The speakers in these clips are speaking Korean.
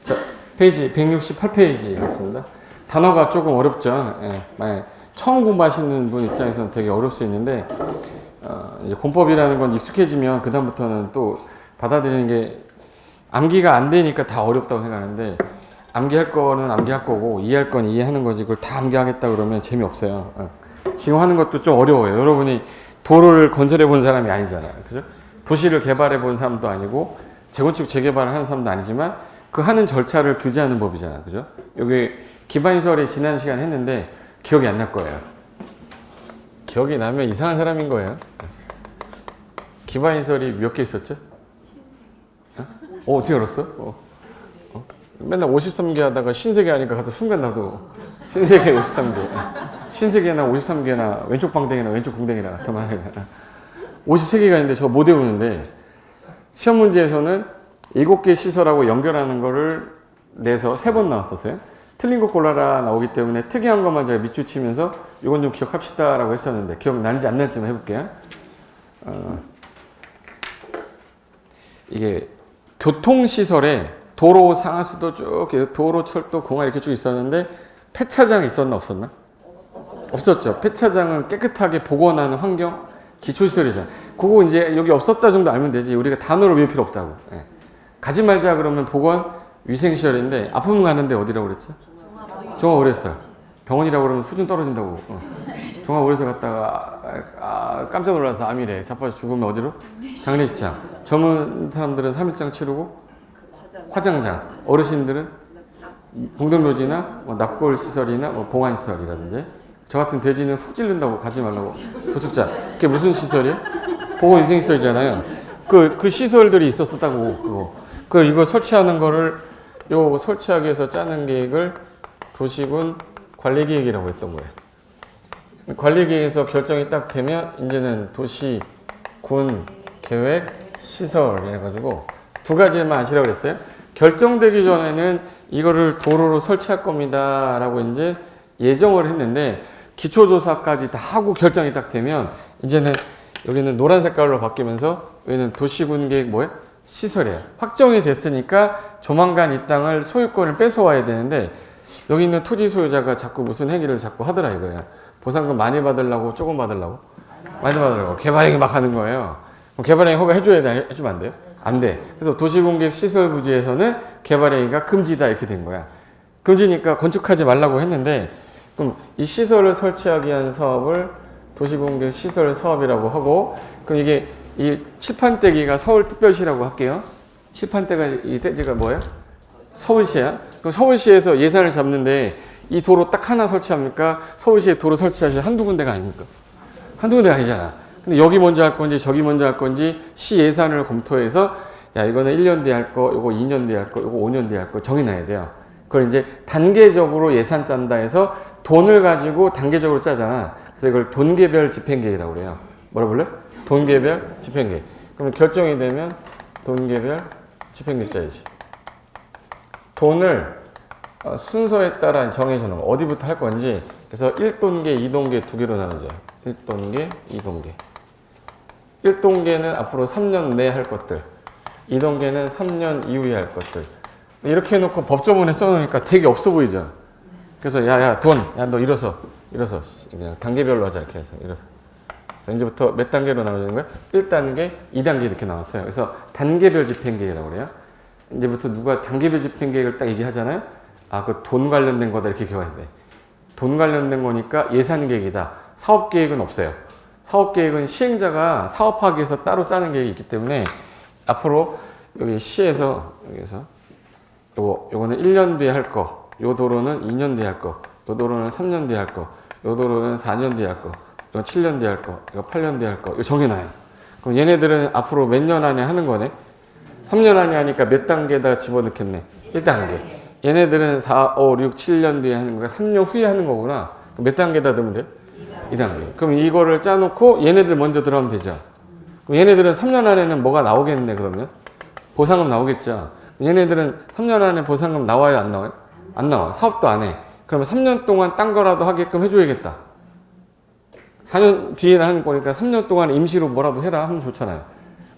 자, 페이지 168페이지였습니다. 단어가 조금 어렵죠. 예, 처음 공부하시는 분 입장에서는 되게 어려울 수 있는데 이제 공법이라는 건 익숙해지면 그 다음부터는 또 받아들이는 게 암기가 안 되니까 다 어렵다고 생각하는데 암기할 거는 암기할 거고 이해할 건 이해하는 거지 그걸 다 암기하겠다 그러면 재미없어요. 지금 하는 것도 좀 어려워요. 여러분이 도로를 건설해 본 사람이 아니잖아요. 그죠? 도시를 개발해 본 사람도 아니고 재건축 재개발을 하는 사람도 아니지만 그 하는 절차를 규제하는 법이잖아요. 그죠? 여기 기반시설에 지난 시간 했는데 기억이 안 날 거예요. 기억이 나면 이상한 사람인 거예요. 기반시설이 몇 개 있었죠? 어떻게 알았어? 맨날 53개 하다가 신세계 하니까 가서 순간 나도 신세계 53개. 신세계나 53개나 왼쪽 방댕이나 왼쪽 궁댕이나 나타나야 53개가 있는데 저거 못 외우는데 시험 문제에서는 7개 시설하고 연결하는 거를 내서 3번 나왔었어요. 틀린 거 골라라 나오기 때문에 특이한 것만 제가 밑줄 치면서 이건 좀 기억합시다 라고 했었는데 기억나는지 안 날지만 해볼게요. 이게 교통시설에 도로 상하수도 쭉 도로 철도 공항 이렇게 쭉 있었는데 폐차장 있었나 없었나? 없었죠. 폐차장은 깨끗하게 복원하는 환경 기초시설이잖아. 그거 이제 여기 없었다 정도 알면 되지 우리가 단어를 외울 필요 없다고. 가지 말자 그러면 복원 위생시설인데 아프면 가는데 어디라고 그랬죠? 종합의료시설. 병원이라고 그러면 수준 떨어진다고. 종합의료시설 갔다가 깜짝 놀라서 암이래. 자빠져 죽으면 어디로? 장례식장. 젊은 사람들은 3일장 치르고 화장장. 어르신들은 공동묘지나 뭐 납골시설이나 뭐 봉안시설이라든지. 저 같은 돼지는 훅 찔른다고 가지 말라고. 도축자. 그게 무슨 시설이에요? 보건위생시설이잖아요. 그 시설들이 있었다고 그거. 이거 설치하는 거를 요 설치하기 위해서 짜는 계획을 도시군 관리계획이라고 했던 거예요. 관리계획에서 결정이 딱 되면 이제는 도시군 계획 시설 해가지고 두 가지만 아시라고 그랬어요. 결정되기 전에는 이거를 도로로 설치할 겁니다 라고 이제 예정을 했는데 기초조사까지 다 하고 결정이 딱 되면 이제는 여기는 노란 색깔로 바뀌면서 여기는 도시군 계획 뭐예요? 시설이에요. 확정이 됐으니까 조만간 이 땅을 소유권을 뺏어와야 되는데 여기 있는 토지 소유자가 자꾸 무슨 행위를 자꾸 하더라 이거야. 보상금 많이 받으려고 조금 받으려고? 많이 받으려고. 개발행위 막 하는 거예요. 그럼 개발행위 허가 해주면 안 돼요? 안 돼. 그래서 도시공개 시설 부지에서는 개발행위가 금지다 이렇게 된 거야. 금지니까 건축하지 말라고 했는데 그럼 이 시설을 설치하기 위한 사업을 도시공개 시설 사업이라고 하고 그럼 이게 이 칠판대기가 서울특별시라고 할게요. 칠판대가 이 대지가 뭐예요? 서울시야. 그럼 서울시에서 예산을 잡는데 이 도로 딱 하나 설치합니까? 서울시에 도로 설치하실 한두 군데가 아닙니까? 한두 군데가 아니잖아. 근데 여기 먼저 할 건지 저기 먼저 할 건지 시 예산을 검토해서 야 이거는 1년 뒤에 할 거, 이거 2년 뒤에 할 거, 이거 5년 뒤에 할 거 정해놔야 돼요. 그걸 이제 단계적으로 예산 짠다 해서 돈을 가지고 단계적으로 짜잖아. 그래서 이걸 돈개별 집행계획이라고 그래요. 뭐라 불러요? 돈개별 집행계획. 그러면 결정이 되면 돈개별 집행계획 짜야지. 돈을 순서에 따라 정해주는 거. 어디부터 할 건지. 그래서 1돈계, 2돈계 두 개로 나누죠. 1돈계, 2돈계. 1돈계는 앞으로 3년 내에 할 것들. 2돈계는 3년 이후에 할 것들. 이렇게 해놓고 법조문에 써놓으니까 되게 없어 보이죠. 그래서 야 돈, 야 너 일어서 그냥 단계별로 하자 이렇게 해서 일어서. 이제부터 몇 단계로 나눠지는 거야? 1단계, 2단계 이렇게 나왔어요. 그래서 단계별 집행계획이라고 그래요. 이제부터 누가 단계별 집행계획을 딱 얘기하잖아요. 아, 그 돈 관련된 거다 이렇게 기억해야 돼. 돈 관련된 거니까 예산계획이다. 사업계획은 없어요. 사업계획은 시행자가 사업하기 위해서 따로 짜는 계획이 있기 때문에 앞으로 여기 시에서 여기서 요거는 1년 뒤에 할 거, 요 도로는 2년 뒤에 할 거, 요 도로는 3년 뒤에 할 거, 요 도로는 4년 뒤에 할 거, 이거 7년 뒤에 할 거, 이거 8년 뒤에 할 거, 이거 정해놔요. 그럼 얘네들은 앞으로 몇 년 안에 하는 거네? 3년 안에 하니까 몇 단계에다 집어넣겠네? 1단계. 얘네들은 4, 5, 6, 7년 뒤에 하는 거가 3년 후에 하는 거구나. 그럼 몇 단계에다 넣으면 돼? 2단계. 그럼 이거를 짜놓고 얘네들 먼저 들어가면 되죠. 그럼 얘네들은 3년 안에는 뭐가 나오겠네, 그러면? 보상금 나오겠죠. 얘네들은 3년 안에 보상금 나와요, 안 나와요? 안 나와. 사업도 안 해. 그러면 3년 동안 딴 거라도 하게끔 해줘야겠다. 4년 뒤에 하는 거니까 3년 동안 임시로 뭐라도 해라 하면 좋잖아요.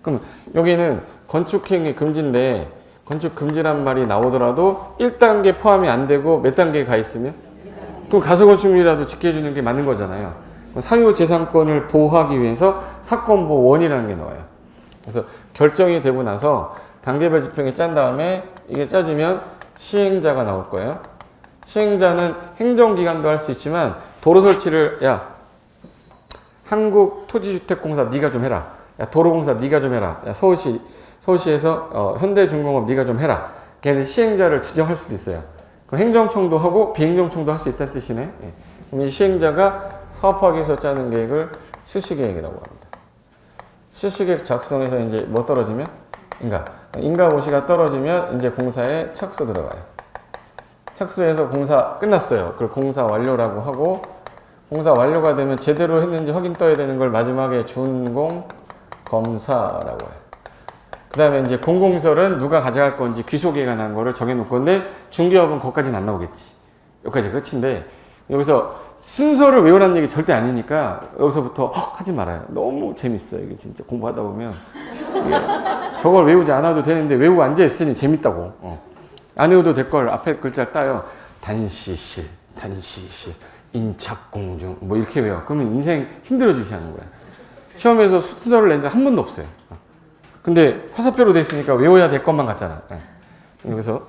그럼 여기는 건축행위 금지인데 건축 금지란 말이 나오더라도 1단계 포함이 안 되고 몇 단계에 가 있으면 그럼 가소건축물이라도 지켜주는 게 맞는 거잖아요. 사유재산권을 보호하기 위해서 사건보호원이라는 게 나와요. 그래서 결정이 되고 나서 단계별 집행에 짠 다음에 이게 짜지면 시행자가 나올 거예요. 시행자는 행정기관도 할 수 있지만 도로 설치를 야 한국토지주택공사 네가 좀 해라. 야 도로공사 네가 좀 해라. 야 서울시에서 현대중공업 네가 좀 해라. 걔는 시행자를 지정할 수도 있어요. 그럼 행정청도 하고 비행정청도 할 수 있다는 뜻이네. 예. 그럼 이 시행자가 사업하기 위해서 짜는 계획을 실시계획이라고 합니다. 실시계획 작성해서 이제 뭐 떨어지면 인가고시가 떨어지면 이제 공사에 착수 들어가요. 착수해서 공사 끝났어요. 그걸 공사 완료라고 하고 공사 완료가 되면 제대로 했는지 확인 떠야 되는 걸 마지막에 준공 검사라고 해요. 그 다음에 이제 공공시설은 누가 가져갈 건지 귀속에 관한 거를 정해놓을 건데 중개업은 거기까지는 안 나오겠지. 여기까지 끝인데 여기서 순서를 외우라는 얘기 절대 아니니까 여기서부터 하지 말아요. 너무 재밌어요. 이게 진짜 공부하다 보면 저걸 외우지 않아도 되는데 외우고 앉아있으니 재밌다고. 안 외워도 될 걸 앞에 글자를 따요. 단시실, 인착공중 뭐 이렇게 외워. 그러면 인생 힘들어지지 않는 거야. 시험에서 순서를 낸 적 한 번도 없어요. 근데 화살표로 돼 있으니까 외워야 될 것만 같잖아. 그래서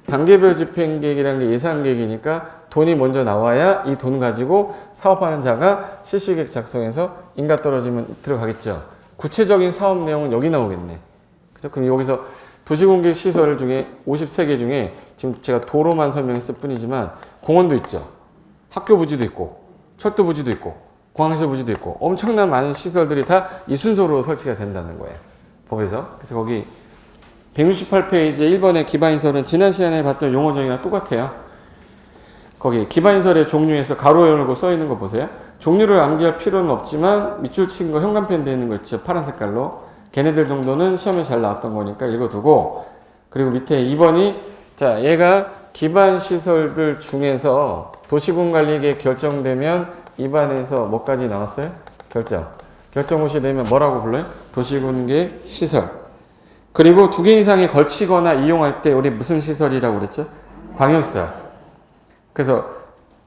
단계별 집행계획이라는 게 예산계획이니까 돈이 먼저 나와야 이 돈 가지고 사업하는 자가 실시계획 작성해서 인가 떨어지면 들어가겠죠. 구체적인 사업 내용은 여기 나오겠네. 그죠? 그럼 여기서 도시공개 시설 중에 53개 중에 지금 제가 도로만 설명했을 뿐이지만 공원도 있죠. 학교 부지도 있고 철도 부지도 있고 공항시설 부지도 있고 엄청난 많은 시설들이 다 이 순서로 설치가 된다는 거예요. 법에서. 그래서 거기 168페이지 1번의 기반시설은 지난 시간에 봤던 용어 정의랑 똑같아요. 거기 기반시설의 종류에서 가로 열고 써 있는 거 보세요. 종류를 암기할 필요는 없지만 밑줄 친 거 형광펜 되어 있는 거 있죠. 파란 색깔로. 걔네들 정도는 시험에 잘 나왔던 거니까 읽어두고 그리고 밑에 2번이 자 얘가 기반시설들 중에서 도시군관리계획 결정되면 입안에서 뭐까지 나왔어요? 결정고시 되면 뭐라고 불러요? 도시군계획 시설. 그리고 2개 이상이 걸치거나 이용할 때 우리 무슨 시설이라고 그랬죠? 광역시설. 그래서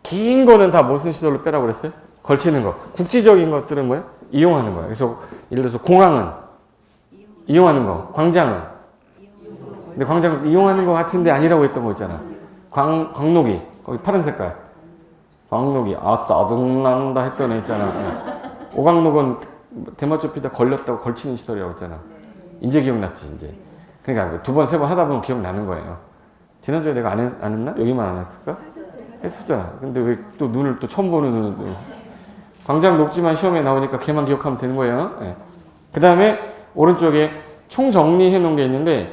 긴 거는 다 무슨 시설로 빼라고 그랬어요? 걸치는 거. 국지적인 것들은 뭐예요? 이용하는 거예요. 그래서 예를 들어서 공항은 이용하는 거, 광장은 근데 광장 이용하는 거 같은데 아니라고 했던 거 있잖아. 광록이 거기 파란 색깔. 광록이 짜증난다 했던 애 있잖아. 오광록은 대마초피다 걸렸다고 걸치는 시설이라고 했잖아. 이제 기억났지 이제. 그러니까 2번, 3번 하다 보면 기억나는 거예요. 지난주에 내가 안 했나? 여기만 안 했을까? 했었잖아. 근데 왜 또 눈을 또 처음 보는 눈을 또. 광장 녹지만 시험에 나오니까 걔만 기억하면 되는 거예요. 네. 그 다음에 오른쪽에 총 정리해 놓은 게 있는데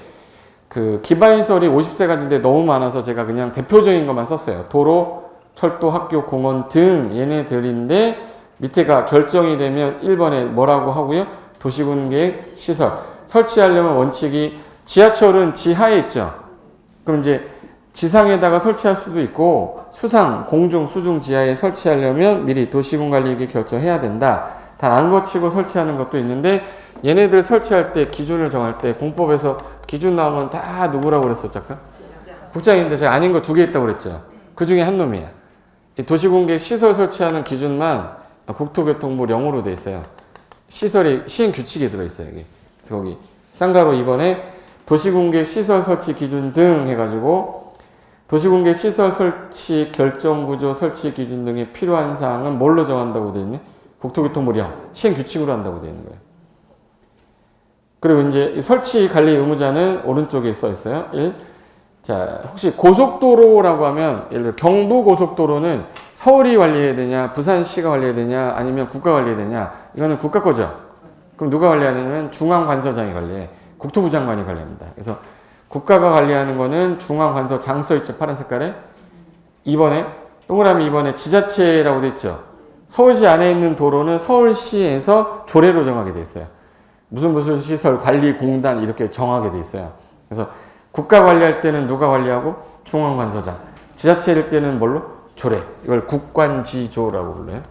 그 기반시설이 50세가지인데 너무 많아서 제가 그냥 대표적인 것만 썼어요. 도로, 철도, 학교, 공원 등 얘네들인데 밑에가 결정이 되면 1번에 뭐라고 하고요? 도시군계획 시설. 설치하려면 원칙이 지하철은 지하에 있죠. 그럼 이제 지상에다가 설치할 수도 있고 수상, 공중, 수중, 지하에 설치하려면 미리 도시군관리계획 결정해야 된다. 다 안 거치고 설치하는 것도 있는데 얘네들 설치할 때 기준을 정할 때 공법에서 기준 나오면 다 누구라고 그랬었죠? 아까? 국장인데 제가 아닌 거 2개 있다고 그랬죠. 그 중에 한 놈이야. 이 도시공개 시설 설치하는 기준만 국토교통부 0으로 돼 있어요. 시설이 시행 규칙에 들어 있어요. 여기. 그래서 거기 쌍가로 2번에 도시공개 시설 설치 기준 등 해가지고 도시공개 시설 설치 결정 구조 설치 기준 등에 필요한 사항은 뭘로 정한다고 돼 있네? 국토교통부 0 시행 규칙으로 한다고 돼 있는 거예요. 그리고 이제 설치 관리 의무자는 오른쪽에 써 있어요. 1. 자, 혹시 고속도로라고 하면 예를 들어 경부고속도로는 서울이 관리해야 되냐, 부산시가 관리해야 되냐, 아니면 국가 관리해야 되냐? 이거는 국가 거죠. 그럼 누가 관리해야 되냐면 중앙관서장이 관리해. 국토부 장관이 관리합니다. 그래서 국가가 관리하는 거는 중앙관서장 써 있죠. 파란 색깔에. 2번에 동그라미 2번에 지자체라고 돼 있죠. 서울시 안에 있는 도로는 서울시에서 조례로 정하게 돼 있어요. 무슨 시설 관리 공단 이렇게 정하게 돼 있어요. 그래서 국가 관리할 때는 누가 관리하고? 중앙관서장. 지자체일 때는 뭘로? 조례. 이걸 국관지조라고 불러요.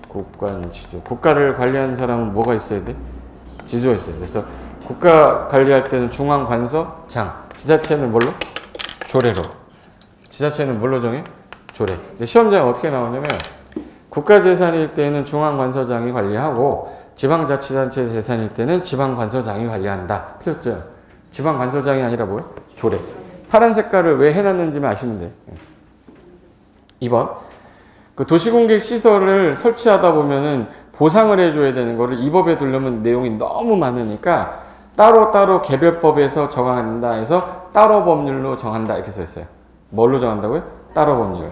국관지조. 국가를 관리하는 사람은 뭐가 있어야 돼? 지조가 있어요. 그래서 국가 관리할 때는 중앙관서장, 지자체는 뭘로? 조례로. 지자체는 뭘로 정해? 조례. 근데 시험장에 어떻게 나오냐면 국가재산일 때는 중앙관서장이 관리하고 지방자치단체 재산일 때는 지방관서장이 관리한다. 틀렸죠? 지방관서장이 아니라 뭐예요? 조례. 파란 색깔을 왜 해놨는지만 아시면 돼요. 2번. 그 도시공객 시설을 설치하다 보면은 보상을 해줘야 되는 거를 이 법에 두려면 내용이 너무 많으니까 따로따로 개별법에서 정한다 해서 따로 법률로 정한다 이렇게 써 있어요. 뭘로 정한다고요? 따로 법률.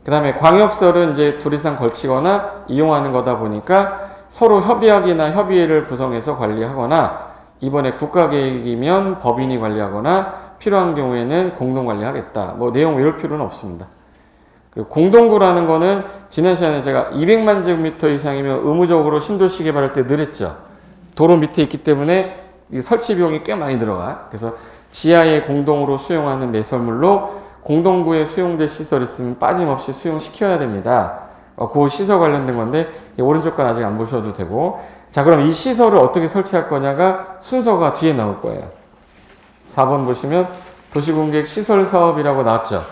그 다음에 광역설은 이제 둘 이상 걸치거나 이용하는 거다 보니까 서로 협의하기나 협의회를 구성해서 관리하거나 이번에 국가계획이면 법인이 관리하거나 필요한 경우에는 공동관리하겠다. 뭐 내용 외울 필요는 없습니다. 공동구라는 거는 지난 시간에 제가 200만 제곱미터 이상이면 의무적으로 신도시 개발할 때 늘 했죠. 도로 밑에 있기 때문에 설치 비용이 꽤 많이 들어가. 그래서 지하에 공동으로 수용하는 매설물로 공동구에 수용될 시설이 있으면 빠짐없이 수용시켜야 됩니다. 그 시설 관련된 건데 오른쪽 건 아직 안 보셔도 되고. 자, 그럼 이 시설을 어떻게 설치할 거냐가 순서가 뒤에 나올 거예요. 4번 보시면 도시공객 시설 사업이라고 나왔죠.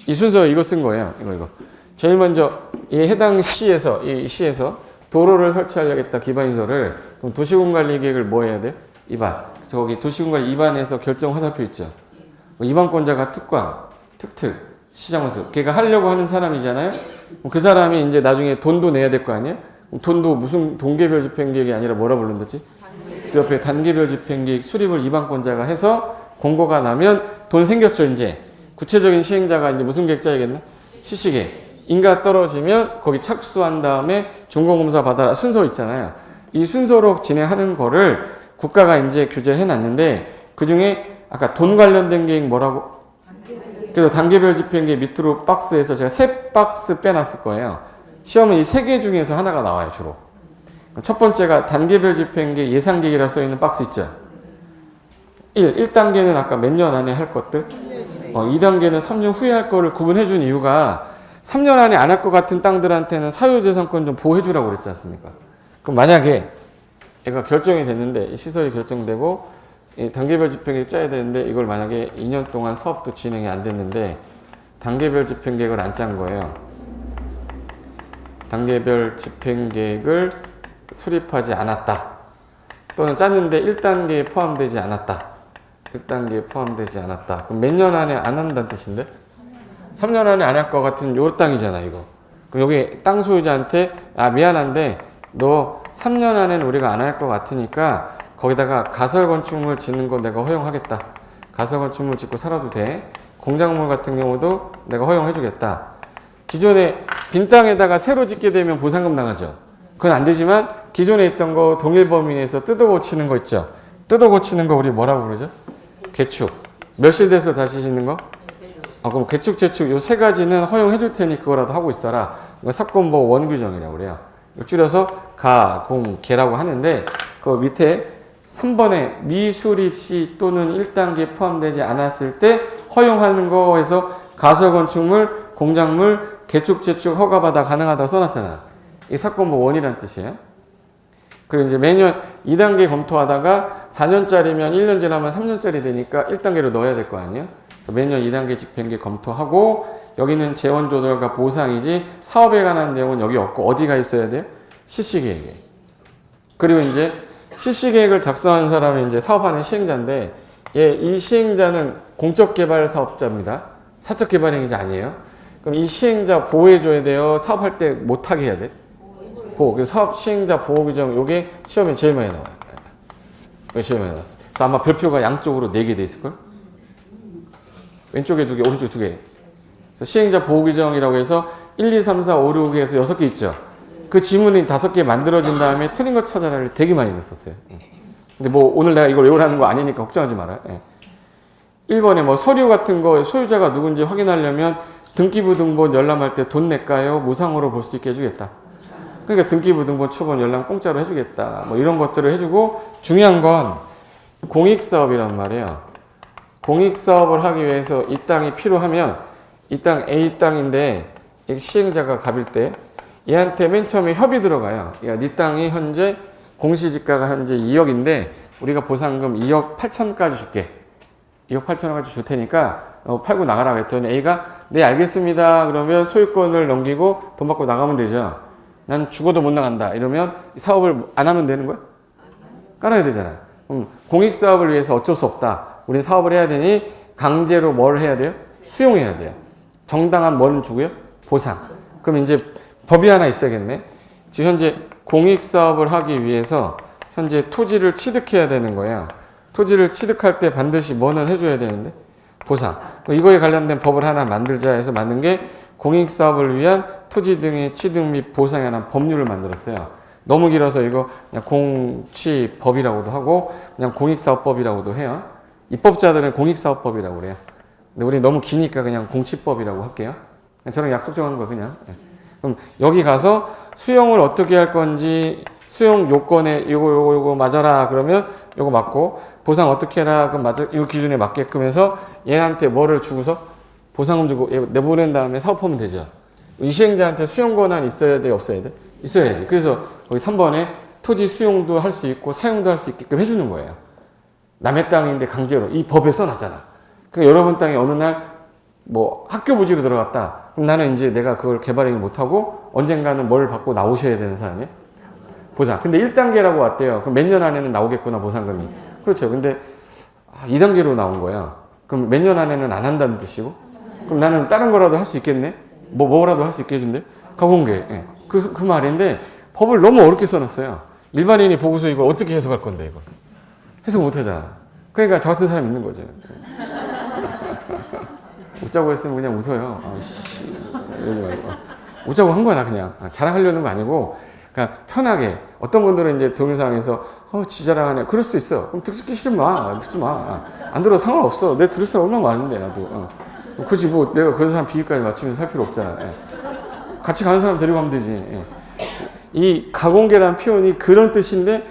이 순서 이거 쓴 거예요. 이거. 제일 먼저 이 해당 시에서 이 시에서 도로를 설치하려겠다 기반시설을 그럼 도시공관리계획을 뭐 해야 돼? 입안. 그래서 거기 도시공관리 입안에서 결정 화살표 있죠. 입안권자가 특관, 특특, 시장원수. 걔가 하려고 하는 사람이잖아요. 그 사람이 이제 나중에 돈도 내야 될 거 아니에요? 돈도 무슨 동계별 집행계획이 아니라 뭐라 부르는지? 그 옆에 단계별 집행계획 수립을 입안권자가 해서 공고가 나면 돈 생겼죠 이제. 구체적인 시행자가 이제 무슨 계획 짜야겠네? 시시계획. 인가 떨어지면 거기 착수한 다음에 준공검사 받아라 순서 있잖아요. 이 순서로 진행하는 거를 국가가 이제 규제해 놨는데 그 중에 아까 돈 관련된 계획 뭐라고? 그래서 단계별 집행계획 밑으로 박스에서 제가 3박스 빼놨을 거예요. 시험은 이 3개 중에서 하나가 나와요 주로. 첫 번째가 단계별 집행계획 예상계획이라 써있는 박스 있죠. 1단계는 아까 몇 년 안에 할 것들 2단계는 3년 후에 할 거를 구분해 준 이유가 3년 안에 안 할 것 같은 땅들한테는 사유재산권 좀 보호해 주라고 그랬지 않습니까? 그럼 만약에 얘가 결정이 됐는데 이 시설이 결정되고 이 단계별 집행계획 짜야 되는데 이걸 만약에 2년 동안 사업도 진행이 안 됐는데 단계별 집행계획을 안 짠 거예요. 단계별 집행계획을 수립하지 않았다. 또는 짰는데 1단계에 포함되지 않았다. 1단계에 포함되지 않았다. 그럼 몇 년 안에 안 한다는 뜻인데? 3년 안에 안 할 것 같은 요 땅이잖아 이거. 그럼 여기 땅 소유자한테 미안한데 너 3년 안에는 우리가 안 할 것 같으니까 거기다가 가설건축물 짓는 거 내가 허용하겠다. 가설건축물 짓고 살아도 돼. 공작물 같은 경우도 내가 허용해 주겠다. 기존에 빈 땅에다가 새로 짓게 되면 보상금 나가죠. 그건 안 되지만 기존에 있던 거 동일 범위 내에서 뜯어 고치는 거 있죠. 뜯어 고치는 거 우리 뭐라고 부르죠? 개축. 몇실 돼서 다시 짓는 거? 그럼 개축, 재축 요 3가지는 허용해 줄 테니 그거라도 하고 있어라. 이거 사건보호 원규정이라고 그래요. 줄여서 가, 공, 개라고 하는데 그 밑에 3번에 미수립 시 또는 1단계에 포함되지 않았을 때 허용하는 거에서 가설건축물, 공작물, 개축, 재축 허가받아 가능하다고 써놨잖아. 이 사건보호 원이라는 뜻이에요. 그리고 이제 매년 2단계 검토하다가 4년짜리면 1년 지나면 3년짜리 되니까 1단계로 넣어야 될 거 아니에요? 그래서 매년 2단계 집행계획 검토하고 여기는 재원조달과 보상이지 사업에 관한 내용은 여기 없고 어디가 있어야 돼요? 실시계획에. 그리고 이제 실시계획을 작성하는 사람이 이제 사업하는 시행자인데 이 시행자는 공적개발 사업자입니다. 사적개발행위자 아니에요. 그럼 이 시행자 보호해줘야 돼요? 사업할 때 못하게 해야 돼? 보호. 그래서 사업 시행자 보호 규정 요게 시험에 제일 많이 나와요. 이게 제일 많이 나왔어요. 그래서 아마 별표가 양쪽으로 4개 돼 있을걸? 왼쪽에 2개, 오른쪽에 2개. 그래서 시행자 보호 규정이라고 해서 1, 2, 3, 4, 5, 6에서 6개 있죠. 그 지문이 5개 만들어진 다음에 틀린 거 찾아라를 되게 많이 냈었어요. 근데 뭐 오늘 내가 이걸 외우라는 거 아니니까 걱정하지 마라. 1번에 뭐 서류 같은 거 소유자가 누군지 확인하려면 등기부 등본 열람할 때 돈 낼까요? 무상으로 볼 수 있게 해주겠다. 그러니까 등기부 등본 초본 열람 공짜로 해주겠다. 뭐 이런 것들을 해주고 중요한 건 공익사업이란 말이에요. 공익사업을 하기 위해서 이 땅이 필요하면 이 땅 A 땅인데 시행자가 갑일 때 얘한테 맨 처음에 협의 들어가요. 야, 네 땅이 현재 공시지가가 현재 2억인데 우리가 보상금 2억 8천까지 줄게. 2억 8천원까지 줄 테니까 팔고 나가라 그랬더니 A가 네 알겠습니다. 그러면 소유권을 넘기고 돈 받고 나가면 되죠. 난 죽어도 못 나간다. 이러면 사업을 안 하면 되는 거야? 깔아야 되잖아. 그럼 공익사업을 위해서 어쩔 수 없다. 우리는 사업을 해야 되니 강제로 뭘 해야 돼요? 수용해야 돼요. 정당한 뭐는 주고요? 보상. 그럼 이제 법이 하나 있어야겠네. 지금 현재 공익사업을 하기 위해서 현재 토지를 취득해야 되는 거예요. 토지를 취득할 때 반드시 뭐는 해줘야 되는데? 보상. 이거에 관련된 법을 하나 만들자 해서 만든 게 공익사업을 위한 토지 등의 취득 및 보상에 관한 법률을 만들었어요. 너무 길어서 이거 그냥 공취법이라고도 하고 그냥 공익사업법이라고도 해요. 입법자들은 공익사업법이라고 그래요. 근데 우리 너무 기니까 그냥 공취법이라고 할게요. 저랑 약속 정한 거 그냥. 그럼 여기 가서 수용을 어떻게 할 건지 수용 요건에 요거 맞아라 그러면 요거 맞고 보상 어떻게 해라 그럼 맞아 이 기준에 맞게끔 해서 얘한테 뭐를 주고서 보상금 주고 얘 내보낸 다음에 사업하면 되죠. 이 시행자한테 수용 권한 있어야 돼 없어야 돼? 있어야지. 그래서 거기 3번에 토지 수용도 할 수 있고 사용도 할 수 있게끔 해주는 거예요. 남의 땅인데 강제로 이 법에 써놨잖아. 그러니까 여러분 땅에 어느 날 뭐 학교 부지로 들어갔다. 그럼 나는 이제 내가 그걸 개발을 못하고 언젠가는 뭘 받고 나오셔야 되는 사람이에요. 보상. 근데 1단계라고 왔대요. 그럼 몇 년 안에는 나오겠구나 보상금이. 그렇죠. 근데 2단계로 나온 거야. 그럼 몇 년 안에는 안 한다는 뜻이고. 그럼 나는 다른 거라도 할 수 있겠네. 뭐라도 할 수 있게 해준대. 가공계. 예. 그 말인데 법을 너무 어렵게 써놨어요. 일반인이 보고서 이걸 어떻게 해석할 건데 이걸. 해석 못하잖아. 그러니까 저 같은 사람이 있는 거죠. 웃자고 했으면 그냥 웃어요. 아이씨. 이러지 말고. 웃자고 한 거야, 나 그냥. 자랑하려는 거 아니고, 그냥 편하게. 어떤 분들은 이제 동영상에서, 지 자랑하네. 그럴 수도 있어. 그럼 듣기 싫으면 마. 듣지 마. 안 들어도 상관없어. 내 들을 사람 얼마나 많은데, 나도. 굳이 뭐 내가 그런 사람 비위까지 맞추면서 살 필요 없잖아. 예. 같이 가는 사람 데리고 가면 되지. 예. 이 가공계라는 표현이 그런 뜻인데,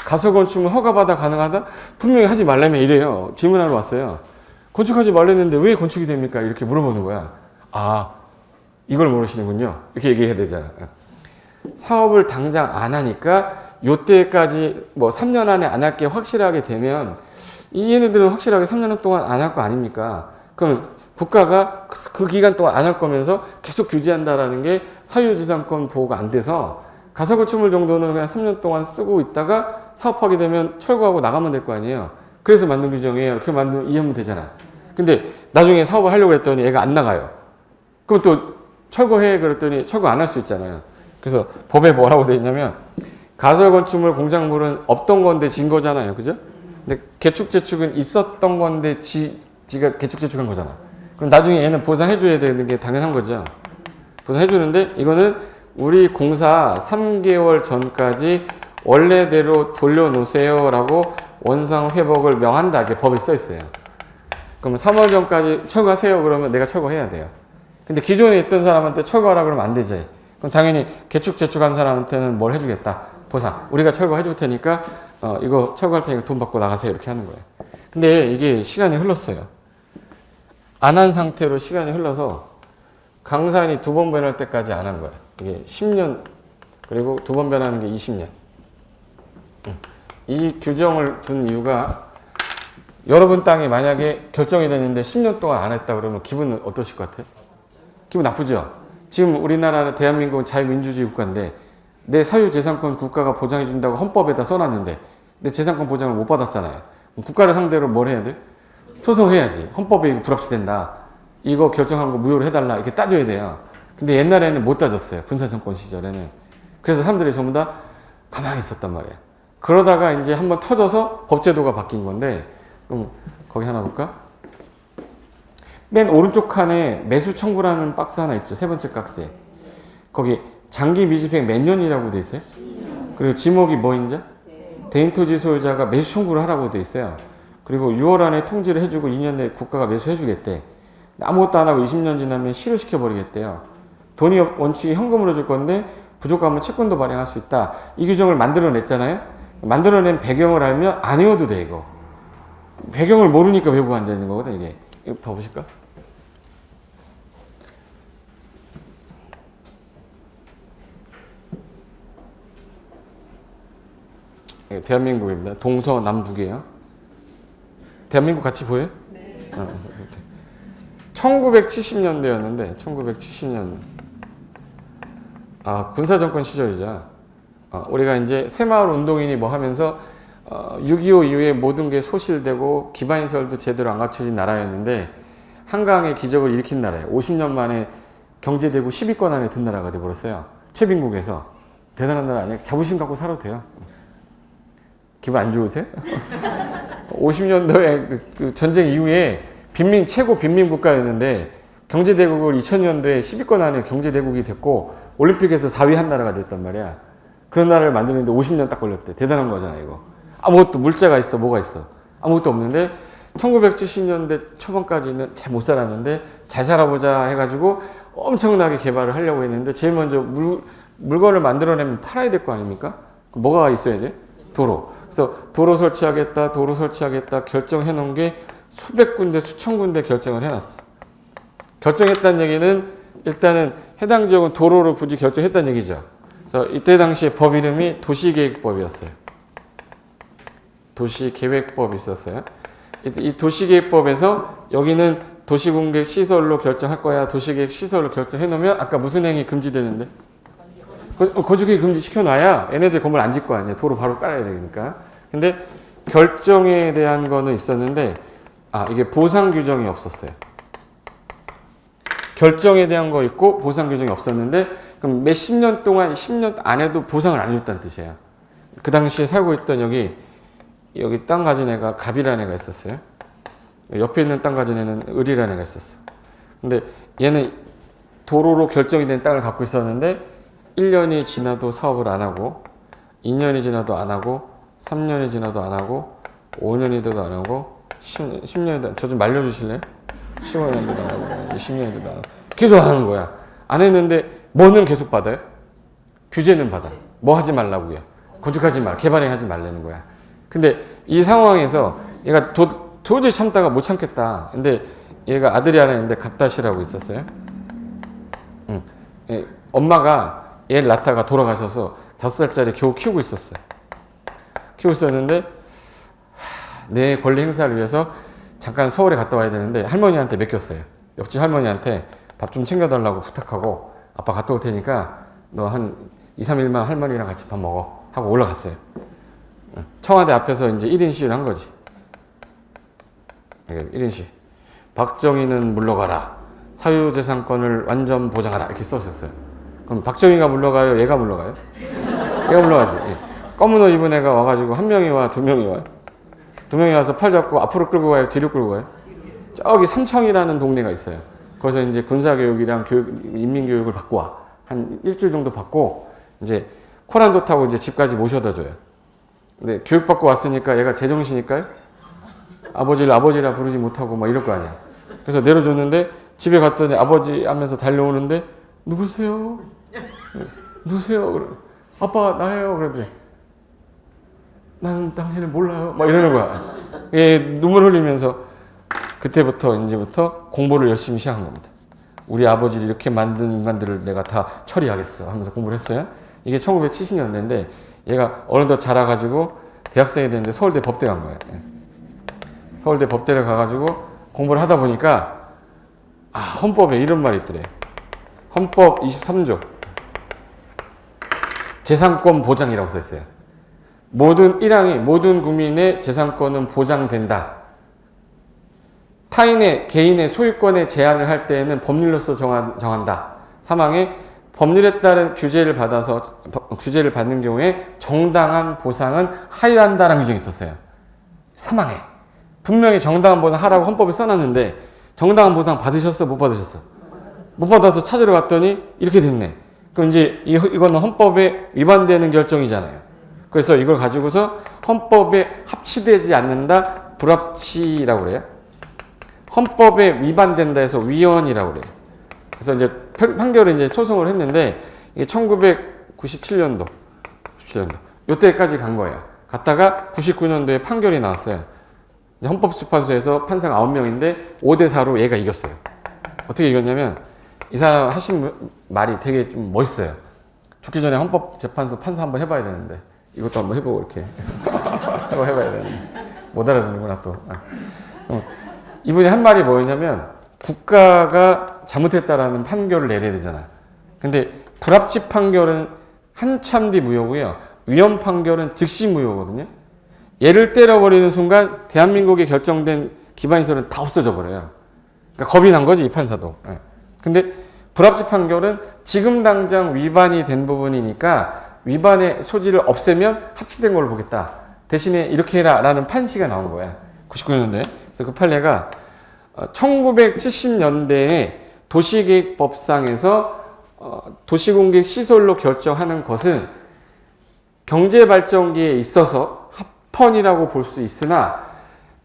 가설건축은 허가받아 가능하다? 분명히 하지 말라며 이래요. 질문하러 왔어요. 건축하지 말랬는데 왜 건축이 됩니까? 이렇게 물어보는 거야. 이걸 모르시는군요. 이렇게 얘기해야 되잖아. 사업을 당장 안 하니까 요때까지 뭐 3년 안에 안 할게 확실하게 되면 이 얘네들은 확실하게 3년 동안 안 할 거 아닙니까? 그럼 국가가 그 기간 동안 안 할 거면서 계속 규제한다라는 게 사유지상권 보호가 안 돼서 가설건축물 정도는 그냥 3년 동안 쓰고 있다가 사업하게 되면 철거하고 나가면 될 거 아니에요. 그래서 만든 규정이에요. 이렇게 이해하면 되잖아. 근데 나중에 사업을 하려고 했더니 얘가 안 나가요. 그럼 또 철거해 그랬더니 철거 안 할 수 있잖아요. 그래서 법에 뭐라고 돼 있냐면 가설건축물 공작물은 없던 건데 진 거잖아요. 그죠? 근데 개축재축은 있었던 건데 지가 개축재축한 거잖아. 그럼 나중에 얘는 보상해줘야 되는 게 당연한 거죠. 보상해주는데 이거는 우리 공사 3개월 전까지 원래대로 돌려놓으세요 라고 원상 회복을 명한다. 이게 법에 써 있어요. 그러면 3월 전까지 철거하세요. 그러면 내가 철거해야 돼요. 근데 기존에 있던 사람한테 철거하라 그러면 안 되지. 그럼 당연히 개축 재축한 사람한테는 뭘 해주겠다. 보상. 우리가 철거해 줄 테니까 이거 철거할 테니까 돈 받고 나가세요. 이렇게 하는 거예요. 근데 이게 시간이 흘렀어요. 안 한 상태로 시간이 흘러서 강산이 2번 변할 때까지 안 한 거야. 이게 10년 그리고 2번 변하는 게 20년. 이 규정을 둔 이유가 여러분 땅이 만약에 결정이 됐는데 10년 동안 안 했다 그러면 기분은 어떠실 것 같아요? 기분 나쁘죠? 지금 우리나라 대한민국은 자유민주주의 국가인데 내 사유재산권 국가가 보장해준다고 헌법에다 써놨는데 내 재산권 보장을 못 받았잖아요. 국가를 상대로 뭘 해야 돼? 소송해야지. 헌법에 이거 불합치된다. 이거 결정한 거 무효로 해달라. 이렇게 따져야 돼요. 근데 옛날에는 못 따졌어요. 군사정권 시절에는. 그래서 사람들이 전부 다 가만히 있었단 말이에요. 그러다가 이제 한번 터져서 법제도가 바뀐 건데, 거기 하나 볼까? 맨 오른쪽 칸에 매수 청구라는 박스 하나 있죠. 세 번째 박스에. 거기 장기 미집행 몇 년이라고 돼 있어요? 그리고 지목이 뭐인지? 대인 토지 소유자가 매수 청구를 하라고 돼 있어요. 그리고 6월 안에 통지를 해주고 2년 내에 국가가 매수해주겠대. 아무것도 안 하고 20년 지나면 실효시켜버리겠대요. 돈이 원칙이 현금으로 줄 건데 부족하면 채권도 발행할 수 있다. 이 규정을 만들어냈잖아요. 만들어낸 배경을 알면 안 외워도 돼, 이거. 배경을 모르니까 외우고 앉아있는 거거든, 이게. 이거 봐보실까? 대한민국입니다. 동서남북이에요. 대한민국 같이 보여요? 네. 1970년대였는데 1970년 군사정권 시절이자 우리가 이제 새마을 운동인이 뭐 하면서 6.25 이후에 모든 게 소실되고 기반시설도 제대로 안 갖춰진 나라였는데 한강의 기적을 일으킨 나라예요. 50년 만에 경제대국 10위권 안에 든 나라가 돼버렸어요. 최빈국에서. 대단한 나라 아니에요? 자부심 갖고 살아도 돼요. 기분 안 좋으세요? 50년도에 그 전쟁 이후에 최고 빈민 국가였는데 경제대국을 2000년도에 10위권 안에 경제대국이 됐고 올림픽에서 4위 한 나라가 됐단 말이야. 그런 나라를 만드는데 50년 딱 걸렸대. 대단한 거잖아 이거. 아무것도 물자가 있어 뭐가 있어. 아무것도 없는데 1970년대 초반까지는 잘 못 살았는데 잘 살아보자 해가지고 엄청나게 개발을 하려고 했는데 제일 먼저 물건을 만들어내면 팔아야 될 거 아닙니까? 뭐가 있어야 돼? 도로. 그래서 도로 설치하겠다 결정해 놓은 게 수백 군데 수천 군데 결정을 해놨어. 결정했다는 얘기는 일단은 해당 지역은 도로를 굳이 결정했다는 얘기죠. 그래서 이때 당시에 법 이름이 도시계획법이었어요. 도시계획법이 있었어요. 이 도시계획법에서 여기는 도시공계 시설로 결정할 거야. 도시계획 시설로 결정해 놓으면 아까 무슨 행위 금지되는데? 건축행위 금지 시켜놔야 얘네들 건물 안 짓 거 아니에요. 도로 바로 깔아야 되니까. 근데 결정에 대한 거는 있었는데 이게 보상 규정이 없었어요. 결정에 대한 거 있고 보상 규정이 없었는데 그럼 몇십 년 동안 10년 안에도 보상을 안 해줬다는 뜻이에요. 그 당시에 살고 있던 여기 땅 가진 애가 갑이라는 애가 있었어요. 옆에 있는 땅 가진 애는 을이라는 애가 있었어. 근데 얘는 도로로 결정이 된 땅을 갖고 있었는데 1년이 지나도 사업을 안 하고 2년이 지나도 안 하고 3년이 지나도 안 하고 5년이 돼도 안 하고 10년이 돼도 저 좀 말려주실래요? 15년이 돼도 안 하고 20년이 돼도 안 하고 계속 하는 거야. 안 했는데 뭐는 계속 받아요? 규제는 받아. 뭐 하지 말라고요. 건축하지 말, 개발하지 말라는 거야. 근데 이 상황에서 얘가 도저히 참다가 못 참겠다. 근데 얘가 아들이 하나 있는데 갑다시라고 있었어요. 엄마가 얘를 낳다가 돌아가셔서 5살짜리 겨우 키우고 있었어요. 키우고 있었는데 내 권리 행사를 위해서 잠깐 서울에 갔다 와야 되는데 할머니한테 맡겼어요. 옆집 할머니한테 밥 좀 챙겨달라고 부탁하고 아빠 갔다 올 테니까 너 한 2, 3일만 할머니랑 같이 밥 먹어 하고 올라갔어요. 청와대 앞에서 이제 1인 시위를 한 거지. 1인 시위. 박정희는 물러가라. 사유재산권을 완전 보장하라. 이렇게 썼었어요. 그럼 박정희가 물러가요? 얘가 물러가요? 얘가 물러가지. 검은 옷 입은 애가 와가지고 한 명이 와, 2명이 와요. 2명이 와서 팔 잡고 앞으로 끌고 가요? 뒤로 끌고 가요? 저기 삼청이라는 동네가 있어요. 거기서 이제 군사교육이랑 인민교육을 받고 와. 한 일주일 정도 받고 이제 코란도 타고 이제 집까지 모셔다 줘요. 근데 교육받고 왔으니까 얘가 제정신일까요? 아버지를 아버지라 부르지 못하고 막 이럴 거 아니야. 그래서 내려줬는데 집에 갔더니 아버지 하면서 달려오는데 누구세요? 누구세요? 아빠 나예요. 그러더니 나는 당신을 몰라요. 막 이러는 거야. 눈물 흘리면서 그때부터 이제부터 공부를 열심히 시작한 겁니다. 우리 아버지를 이렇게 만든 인간들을 내가 다 처리하겠어 하면서 공부를 했어요. 이게 1970년대인데 얘가 어느덧 자라가지고 대학생이 됐는데 서울대 법대 간 거예요. 서울대 법대를 가가지고 공부를 하다 보니까 헌법에 이런 말이 있더래. 헌법 23조 재산권 보장이라고 써 있어요. 모든 1항이 모든 국민의 재산권은 보장된다. 타인의 개인의 소유권에 제한을 할 때에는 법률로서 정한다. 3항에 법률에 따른 규제를 받는 경우에 정당한 보상은 하여한다라는 규정이 있었어요. 3항에 분명히 정당한 보상 하라고 헌법에 써놨는데 정당한 보상 받으셨어? 못 받으셨어? 못 받아서 찾으러 갔더니 이렇게 됐네. 그럼 이제 이거는 헌법에 위반되는 결정이잖아요. 그래서 이걸 가지고서 헌법에 합치되지 않는다. 불합치라고 그래요. 헌법에 위반된다 해서 위헌이라고 그래요. 그래서 이제 판결을 이제 소송을 했는데 이게 1997년도 요때까지 간 거예요. 갔다가 99년도에 판결이 나왔어요. 헌법재판소에서 판사가 9명인데 5대4로 얘가 이겼어요. 어떻게 이겼냐면 이 사람 하신 말이 되게 좀 멋있어요. 죽기 전에 헌법재판소 판사 한번 해봐야 되는데 이것도 한번 해보고 이렇게 해봐야 되는데 못 알아듣는구나 또. 이분이 한 말이 뭐였냐면 국가가 잘못했다라는 판결을 내려야 되잖아. 근데 불합치 판결은 한참 뒤 무효고요. 위헌 판결은 즉시 무효거든요. 얘를 때려버리는 순간 대한민국에 결정된 기반시설은 다 없어져 버려요. 그러니까 겁이 난 거지 이 판사도. 근데 불합치 판결은 지금 당장 위반이 된 부분이니까 위반의 소지를 없애면 합치된 걸로 보겠다. 대신에 이렇게 해라 라는 판시가 나온 거야. 99년도에. 그래서 그 판례가 1970년대에 도시계획법상에서 도시공객 시설로 결정하는 것은 경제발전기에 있어서 합헌이라고 볼 수 있으나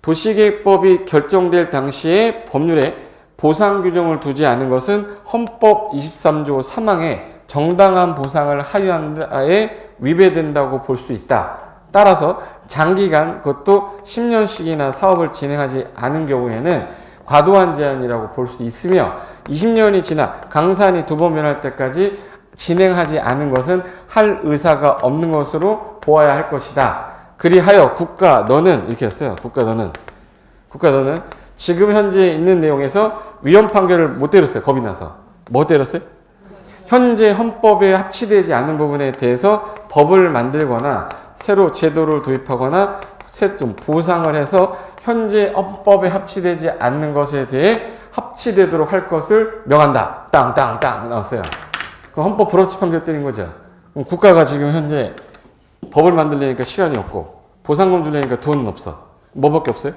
도시계획법이 결정될 당시에 법률에 보상 규정을 두지 않은 것은 헌법 23조 3항에 정당한 보상을 하유한다에 위배된다고 볼 수 있다. 따라서 장기간 그것도 10년씩이나 사업을 진행하지 않은 경우에는 과도한 제한이라고 볼 수 있으며 20년이 지나 강산이 2번 변할 때까지 진행하지 않은 것은 할 의사가 없는 것으로 보아야 할 것이다. 그리하여 국가 너는 이렇게 했어요. 국가 너는 지금 현재 있는 내용에서 위헌 판결을 못 때렸어요. 겁이 나서. 뭐 때렸어요? 현재 헌법에 합치되지 않은 부분에 대해서 법을 만들거나 새로 제도를 도입하거나 좀 보상을 해서 현재 헌법에 합치되지 않는 것에 대해 합치되도록 할 것을 명한다. 땅땅땅 나왔어요. 그럼 헌법 불합치 판결 때린 거죠. 그럼 국가가 지금 현재 법을 만들려니까 시간이 없고 보상금 주려니까 돈은 없어. 뭐밖에 없어요?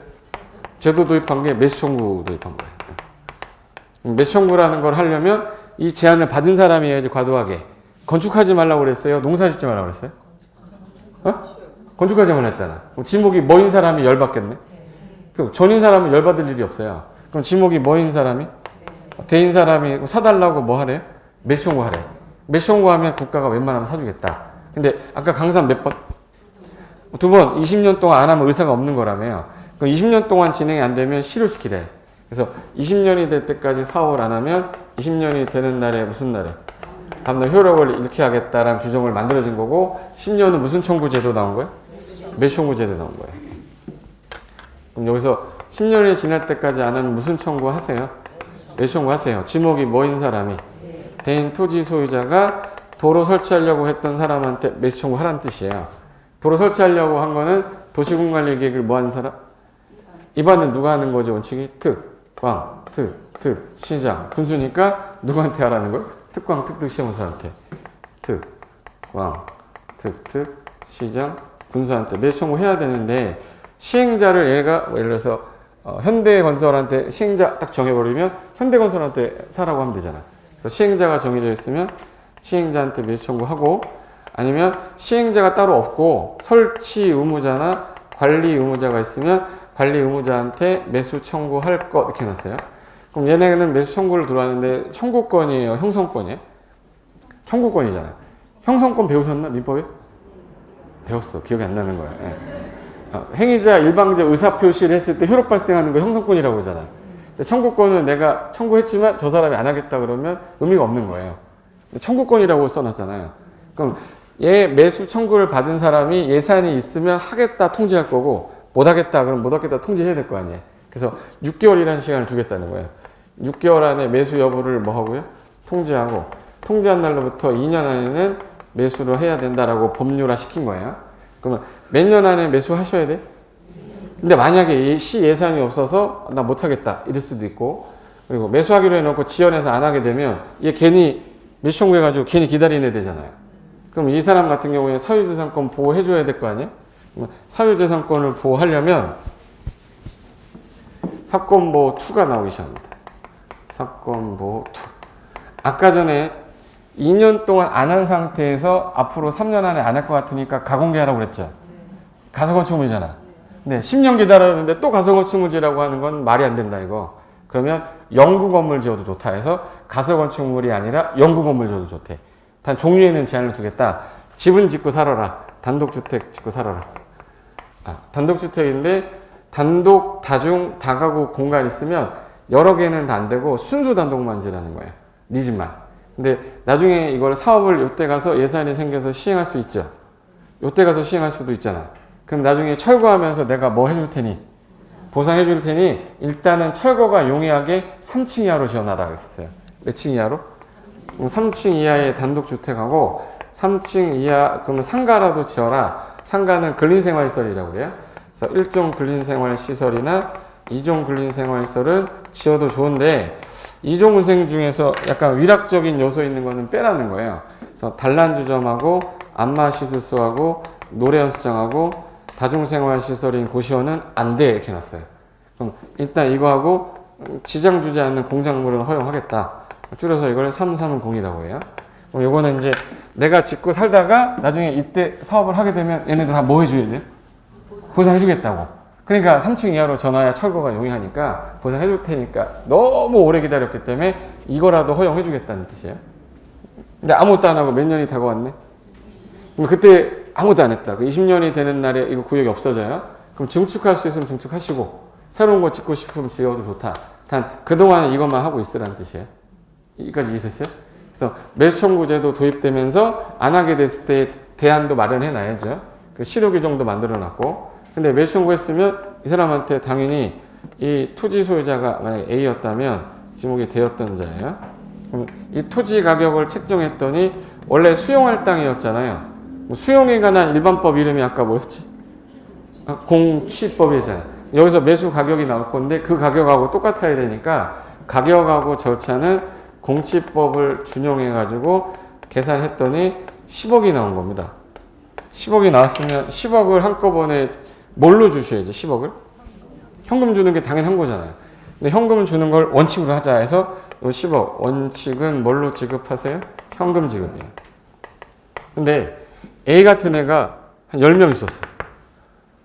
제도 도입한 게 매수 청구 도입한 거예요. 매수 청구라는 걸 하려면 이 제안을 받은 사람이 해야지. 과도하게 건축하지 말라고 그랬어요? 농사 짓지 말라고 그랬어요? 건축하지만 했잖아. 지목이 뭐인 사람이 열받겠네? 전인 사람은 열받을 일이 없어요. 그럼 지목이 뭐인 사람이? 대인 사람이 사달라고 뭐 하래요? 매수 청구하래. 매수 청구하면 국가가 웬만하면 사주겠다. 근데 아까 강산 몇 번? 2번 20년 동안 안 하면 의사가 없는 거라며요. 그럼 20년 동안 진행이 안 되면 실효시키래. 그래서 20년이 될 때까지 사업을 안 하면 20년이 되는 날에 무슨 날에? 다음날 효력을 잃게 하겠다라는 규정을 만들어진 거고 10년은 무슨 청구 제도 나온 거예요? 매수 청구 제도 나온 거예요. 그럼 여기서 10년이 지날 때까지 안 하면 무슨 청구 하세요? 매수 청구 하세요. 지목이 뭐인 사람이? 대인 토지 소유자가 도로 설치하려고 했던 사람한테 매수 청구 하라는 뜻이에요. 도로 설치하려고 한 거는 도시군관리 계획을 뭐 하는 사람? 입안은 누가 하는 거죠? 원칙이 특광, 특, 시장, 군수니까 누구한테 하라는 거예요? 특광, 특, 시장군수한테. 특광, 특, 시장, 군수한테 매수 청구해야 되는데 시행자를 얘가 예를 들어서 현대건설한테 시행자 딱 정해버리면 현대건설한테 사라고 하면 되잖아. 그래서 시행자가 정해져 있으면 시행자한테 매수 청구하고 아니면 시행자가 따로 없고 설치 의무자나 관리 의무자가 있으면 관리 의무자한테 매수 청구할 것 이렇게 해놨어요. 그럼 얘네는 매수 청구를 들어왔는데 청구권이에요? 형성권이에요? 청구권이잖아요. 형성권 배우셨나? 민법에? 배웠어. 기억이 안 나는 거야. 예. 행위자 일방적 의사표시를 했을 때 효력 발생하는 거 형성권이라고 그러잖아. 근데 청구권은 내가 청구했지만 저 사람이 안 하겠다 그러면 의미가 없는 거예요. 청구권이라고 써놨잖아요. 그럼 얘 매수 청구를 받은 사람이 예산이 있으면 하겠다 통지할 거고 못 하겠다 그럼 못 하겠다 통지해야 될 거 아니에요. 그래서 6개월이라는 시간을 주겠다는 거예요. 6개월 안에 매수 여부를 뭐 하고요? 통지하고 통지한 날로부터 2년 안에는 매수를 해야 된다라고 법률화 시킨 거예요. 그러면 몇 년 안에 매수하셔야 돼? 근데 만약에 시 예산이 없어서 나 못 하겠다 이럴 수도 있고 그리고 매수하기로 해놓고 지연해서 안 하게 되면 얘 괜히 매수 청구해가지고 괜히 기다리게 되잖아요. 그럼 이 사람 같은 경우에 사유재산권 보호해줘야 될 거 아니에요? 사유재산권을 보호하려면 사건보호 2가 나오기 시작합니다. 사건보호 2. 아까 전에 2년 동안 안 한 상태에서 앞으로 3년 안에 안 할 것 같으니까 가공개하라고 그랬죠. 가서건축물이잖아. 근데 10년 기다렸는데 또 가서건축물이라고 하는 건 말이 안 된다 이거. 그러면 영구건물 지어도 좋다 해서 가서건축물이 아니라 영구건물 지어도 좋대. 단 종류에는 제한을 두겠다. 집은 짓고 살아라. 단독주택 짓고 살아라. 단독주택인데 단독, 다중, 다가구 공간 있으면 여러 개는 다 안 되고 순수 단독만 지라는 거예요. 네 집만. 근데 나중에 이걸 사업을 이때 가서 예산이 생겨서 시행할 수 있죠. 요때 가서 시행할 수도 있잖아. 그럼 나중에 철거하면서 내가 뭐 해줄 테니? 보상해 줄 테니 일단은 철거가 용이하게 3층 이하로 지어놔라 그랬어요. 몇 층 이하로? 3층 이하의 단독주택하고 3층 이하 그러면 상가라도 지어라. 상가는 근린생활시설이라고 그래요. 그래서 1종 근린생활시설이나 2종 근린생활시설은 지어도 좋은데 2종 근생 중에서 약간 위락적인 요소 있는 거는 빼라는 거예요. 그래서 단란주점하고 안마시술소하고 노래연습장하고 다중생활시설인 고시원은 안 돼 이렇게 놨어요. 그럼 일단 이거하고 지장 주지 않는 공작물은 허용하겠다. 줄여서 이걸 330이라고 해요. 그럼 요거는 이제 내가 짓고 살다가 나중에 이때 사업을 하게 되면 얘네들 다 뭐 해줘야 돼요? 보상해주겠다고. 그러니까 3층 이하로 전화야 철거가 용이하니까 보상해줄 테니까 너무 오래 기다렸기 때문에 이거라도 허용해주겠다는 뜻이에요. 근데 아무것도 안 하고 몇 년이 다가왔네? 그럼 그때 아무것도 안 했다. 20년이 되는 날에 이거 구역이 없어져요. 그럼 증축할 수 있으면 증축하시고 새로운 거 짓고 싶으면 지어도 좋다. 단 그동안 이것만 하고 있으라는 뜻이에요. 여기까지 이해됐어요? 그래서 매수청구제도 도입되면서 안 하게 됐을 때 대안도 마련해 놔야죠. 그 실효 규정도 만들어 놨고. 근데 매수청구했으면 이 사람한테 당연히 이 토지 소유자가 만약에 A였다면 지목이 되었던 자예요. 그럼 이 토지 가격을 책정했더니 원래 수용할 땅이었잖아요. 수용에 관한 일반법 이름이 아까 뭐였지? 공취법이잖아요. 여기서 매수 가격이 나올 건데 그 가격하고 똑같아야 되니까 가격하고 절차는 공취법을 준용해 가지고 계산했더니 10억이 나온 겁니다. 10억이 나왔으면 10억을 한꺼번에 뭘로 주셔야지 10억을? 현금 주는 게 당연한 거잖아요. 근데 현금 주는 걸 원칙으로 하자 해서 이 10억 원칙은 뭘로 지급하세요? 현금 지급이에요. 근데 A 같은 애가 한 10명 있었어.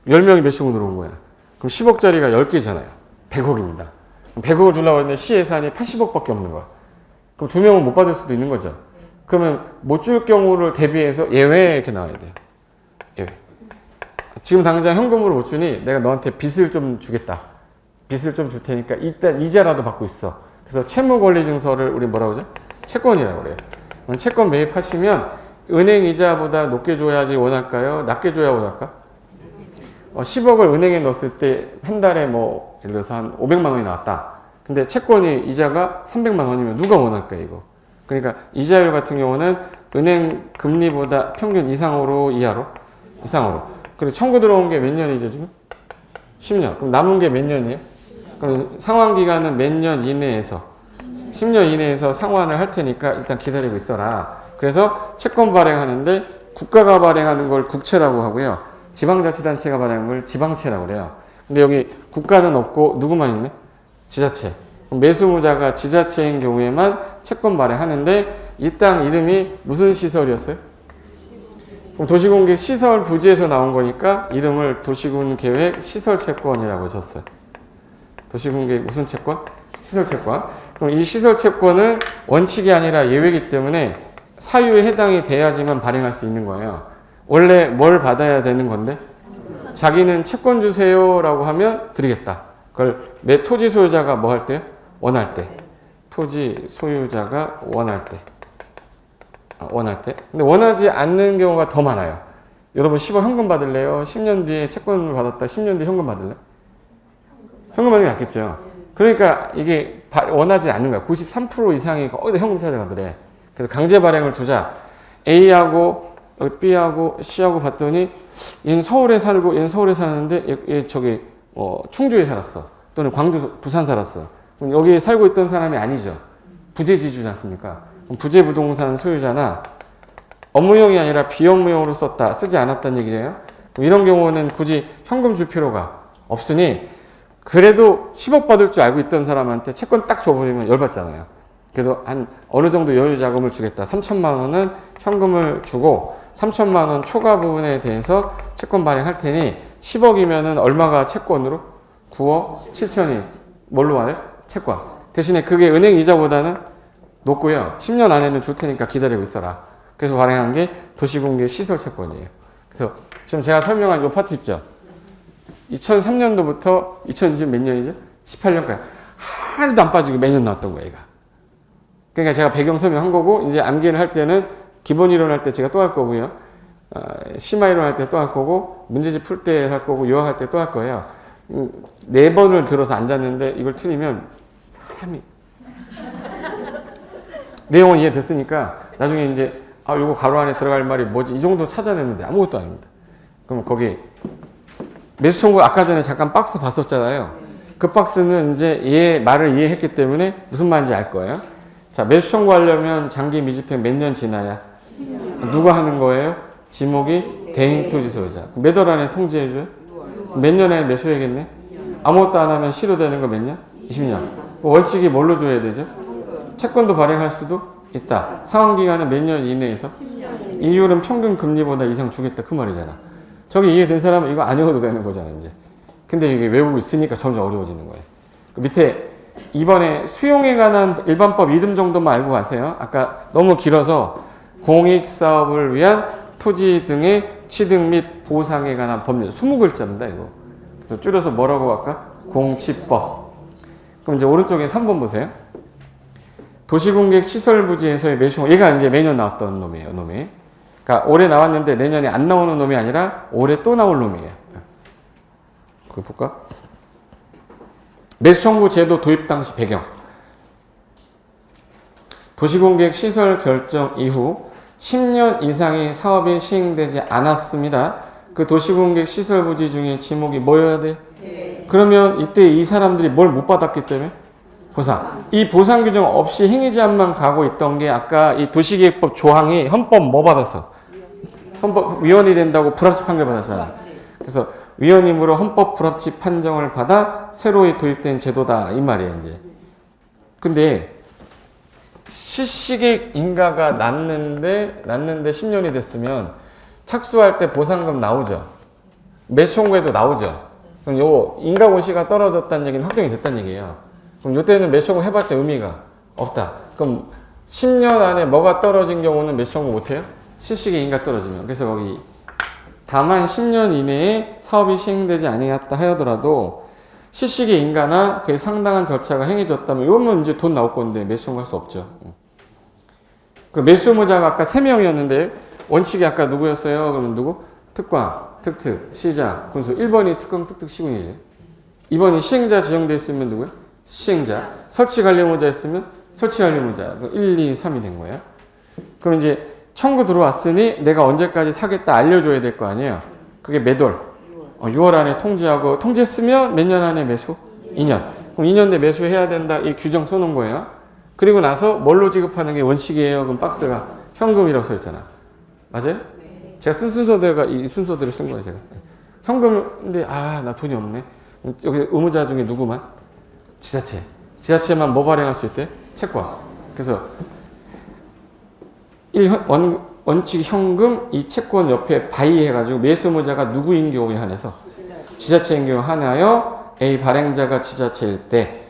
10명이 매수금 들어온 거야. 그럼 10억짜리가 10개잖아요. 100억입니다. 100억을 주려고 했는데 시 예산이 80억밖에 없는 거야. 그럼 2명은 못 받을 수도 있는 거죠. 그러면 못 줄 경우를 대비해서 예외 이렇게 나와야 돼요. 예외. 지금 당장 현금으로 못 주니 내가 너한테 빚을 좀 주겠다. 빚을 좀 줄 테니까 일단 이자라도 받고 있어. 그래서 채무권리증서를 우리 뭐라고 하죠? 채권이라고 그래요. 채권 매입하시면 은행 이자보다 높게 줘야지 원할까요? 낮게 줘야 원할까? 10억을 은행에 넣었을 때 한 달에 뭐 예를 들어서 한 500만 원이 나왔다. 근데 채권이 이자가 300만 원이면 누가 원할까 이거? 그러니까 이자율 같은 경우는 은행 금리보다 평균 이상으로 이하로? 이상으로. 그리고 청구 들어온 게 몇 년이죠 지금? 10년. 그럼 남은 게 몇 년이에요? 그럼 상환 기간은 몇 년 이내에서 10년 이내에서 상환을 할 테니까 일단 기다리고 있어라. 그래서 채권 발행하는데 국가가 발행하는 걸 국채라고 하고요. 지방자치단체가 발행하는 걸 지방채라고 그래요. 근데 여기 국가는 없고 누구만 있네? 지자체. 그럼 매수무자가 지자체인 경우에만 채권 발행하는데 이 땅 이름이 무슨 시설이었어요? 그럼 도시공개 시설 부지에서 나온 거니까 이름을 도시군계획 시설채권이라고 줬어요. 도시군계획 무슨 채권? 시설채권. 그럼 이 시설채권은 원칙이 아니라 예외이기 때문에 사유에 해당이 돼야지만 발행할 수 있는 거예요. 원래 뭘 받아야 되는 건데? 자기는 채권 주세요라고 하면 드리겠다. 그걸 매 토지 소유자가 뭐 할 때요? 원할 때. 토지 소유자가 원할 때. 원할 때. 근데 원하지 않는 경우가 더 많아요. 여러분 10억 현금 받을래요? 10년 뒤에 채권을 받았다. 10년 뒤에 현금 받을래? 현금 받는 게 낫겠죠. 그러니까 이게 원하지 않는 거야. 93% 이상이 거의 다 현금 찾아가더래. 그래서 강제 발행을 두자. A하고 B하고 C하고 봤더니 얘는 서울에 살고 얘는 서울에 사는데 얘 저기 충주에 살았어. 또는 광주, 부산 살았어. 그럼 여기 살고 있던 사람이 아니죠. 부재지주지 않습니까? 그럼 부재부동산 소유자나 업무용이 아니라 비업무용으로 썼다, 쓰지 않았다는 얘기예요. 이런 경우는 굳이 현금 줄 필요가 없으니 그래도 10억 받을 줄 알고 있던 사람한테 채권 딱 줘버리면 열받잖아요. 그래도 한 어느 정도 여유 자금을 주겠다. 3천만 원은 현금을 주고 3천만 원 초과 부분에 대해서 채권 발행할 테니 10억이면은 얼마가 채권으로? 9억 7천이 뭘로 와요? 채권. 대신에 그게 은행 이자보다는 높고요. 10년 안에는 줄 테니까 기다리고 있어라. 그래서 발행한 게 도시공개 시설 채권이에요. 그래서 지금 제가 설명한 이 파트 있죠? 2003년도부터 2020 몇 년이죠? 18년까지 하나도 안 빠지고 매년 나왔던 거예요, 얘가. 그러니까 제가 배경 설명한 거고, 이제 암기를 할 때는 기본 이론 할 때 제가 또 할 거고요. 심화이론 할 때 또 할 거고 문제집 풀 때 할 거고 요약할 때 또 할 거예요. 4번을 들어서 앉았는데 이걸 틀리면 사람이 내용은 이해됐으니까 나중에 이제 요거 가로 안에 들어갈 말이 뭐지? 이 정도 찾아내면 돼. 아무것도 아닙니다. 그럼 거기 매수 청구 아까 전에 잠깐 박스 봤었잖아요. 그 박스는 이제 얘 말을 이해했기 때문에 무슨 말인지 알 거예요. 자, 매수 청구하려면 장기 미집행 몇 년 지나야? 누가 하는 거예요? 지목이 대행 토지 소유자. 몇 월 안에 통지해줘요? 몇 년 안에 매수해야겠네? 아무것도 안 하면 실효되는 거 몇 년? 20년. 원칙이 뭘로 줘야 되죠? 채권도 발행할 수도 있다. 상환기간은 몇 년 이내에서? 이율은 평균 금리보다 이상 주겠다. 그 말이잖아. 저기 이해된 사람은 이거 안 외워도 되는 거잖아, 이제. 근데 이게 외우고 있으니까 점점 어려워지는 거예요. 그 밑에 이번에 수용에 관한 일반법 이름 정도만 알고 가세요. 아까 너무 길어서 공익사업을 위한 토지 등의 취득 및 보상에 관한 법률 20글자입니다, 이거. 그래서 줄여서 뭐라고 할까? 공치법. 그럼 이제 오른쪽에 3번 보세요. 도시공객 시설부지에서의 매수, 얘가 이제 매년 나왔던 놈이에요, 놈이. 그러니까 올해 나왔는데 내년에 안 나오는 놈이 아니라 올해 또 나올 놈이에요. 그거 볼까? 매수청구 제도 도입 당시 배경. 도시공객 시설 결정 이후 10년 이상의 사업이 시행되지 않았습니다. 그 도시공객 시설 부지 중에 지목이 뭐여야 돼? 네. 그러면 이때 이 사람들이 뭘 못 받았기 때문에? 보상. 이 보상 규정 없이 행위 제한만 가고 있던 게 아까 이 도시계획법 조항이 헌법 뭐 받았어? 헌법 위헌이 된다고 불합치 판결 받았잖아. 그래서 위헌임으로 헌법 불합치 판정을 받아 새로 도입된 제도다 이 말이에요, 이제. 근데 실시객 인가가 났는데 10년이 됐으면 착수할 때 보상금 나오죠. 매수 청구에도 나오죠. 그럼 요 인가 고시가 떨어졌다는 얘기는 확정이 됐다는 얘기예요. 그럼 요때는 매수 청구 해봤자 의미가 없다. 그럼 10년 안에 뭐가 떨어진 경우는 매수 청구 못해요? 실시객 인가 떨어지면. 그래서 거기 다만 10년 이내에 사업이 시행되지 아니었다 하더라도 실시계 인가나 그에 상당한 절차가 행해졌다면 이러면 이제 돈 나올 건데 매수 청구할 수 없죠. 그 매수 의무자가 아까 3명이었는데 원칙이 아까 누구였어요? 그러면 누구? 특광, 특특, 시장, 군수. 1번이 특광, 특특, 시군이지. 2번이 시행자 지정돼 있으면 누구야? 시행자. 설치 관리 의무자였으면 설치 관리 의무자. 1, 2, 3이 된 거예요. 그럼 이제 청구 들어왔으니 내가 언제까지 사겠다 알려줘야 될 거 아니에요. 그게 몇 월? 6월 안에 통지하고 통지했으면 몇 년 안에 매수? 2년. 그럼 2년 내 매수해야 된다. 이 규정 써놓은 거예요. 그리고 나서 뭘로 지급하는 게 원칙이에요. 그럼 박스가 현금이라고 써있잖아. 맞아요? 제가 쓴 순서대가 이 순서대로 쓴 거예요. 제가. 현금인데 나 돈이 없네. 여기 의무자 중에 누구만? 지자체. 지자체만 뭐 발행할 수 있대? 채권. 그래서 원칙 현금 이 채권 옆에 바이해가지고 매수 의무자가 누구인 경우에 한해서 지자체인 경우 하나여 A 발행자가 지자체일 때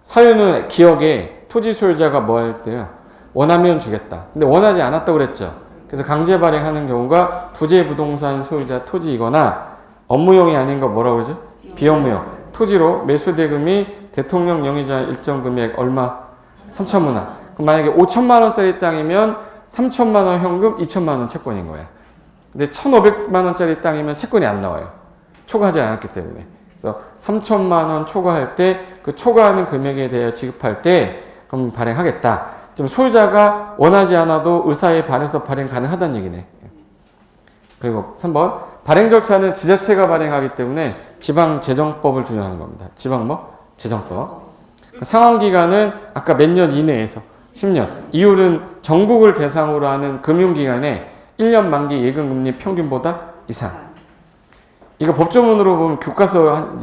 사유는 기억에 토지 소유자가 뭐 할 때요? 원하면 주겠다. 근데 원하지 않았다고 그랬죠. 그래서 강제 발행하는 경우가 부재 부동산 소유자 토지이거나 업무용이 아닌 거 뭐라고 그러죠? 비업무용. 토지로 매수 대금이 대통령 영유자 일정 금액 얼마? 3천만 원. 그럼 만약에 5천만 원짜리 땅이면 3천만 원 현금, 2천만 원 채권인 거야. 근데 1,500만 원짜리 땅이면 채권이 안 나와요. 초과하지 않았기 때문에. 그래서 3천만 원 초과할 때 그 초과하는 금액에 대해 지급할 때 그럼 발행하겠다. 좀 소유자가 원하지 않아도 의사에 반해서 발행 가능하다는 얘기네. 그리고 3번 발행 절차는 지자체가 발행하기 때문에 지방재정법을 준용하는 겁니다. 지방 재정법. 상환기간은 아까 몇 년 이내에서 10년. 이율은 전국을 대상으로 하는 금융기관의 1년 만기 예금금리 평균보다 이상. 이거 법조문으로 보면 교과서 한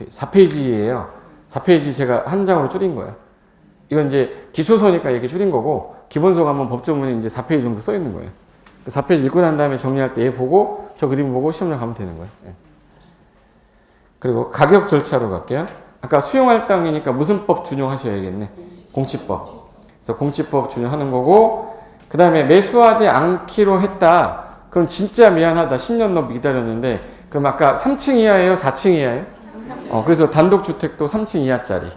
4페이지예요. 4페이지 제가 한 장으로 줄인 거예요. 이건 이제 기초서니까 이렇게 줄인 거고 기본서 가면 법조문이 이제 4페이지 정도 써 있는 거예요. 4페이지 읽고 난 다음에 정리할 때 얘 보고 저 그림 보고 시험장 가면 되는 거예요. 그리고 가격 절차로 갈게요. 아까 수용할 땅이니까 무슨 법 준용하셔야겠네. 공치법. 그래서 공치법 준용하는 거고 그 다음에 매수하지 않기로 했다. 그럼 진짜 미안하다. 10년 넘게 기다렸는데 그럼 아까 3층 이하예요? 4층 이하예요? 그래서 단독주택도 3층 이하짜리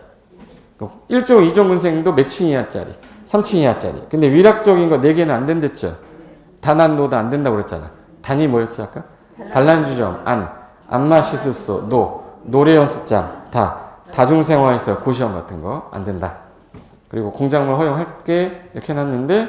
1종 2종 군생도 몇 층 이하짜리? 3층 이하짜리. 근데 위락적인 거 4개는 안 된댔죠. 단안노다 안 된다고 그랬잖아. 단이 뭐였지 아까? 단란주점, 안마시술소, 노래연습장, 다중생활시설, 고시원 같은 거 안 된다. 그리고 공작물 허용할게 이렇게 해놨는데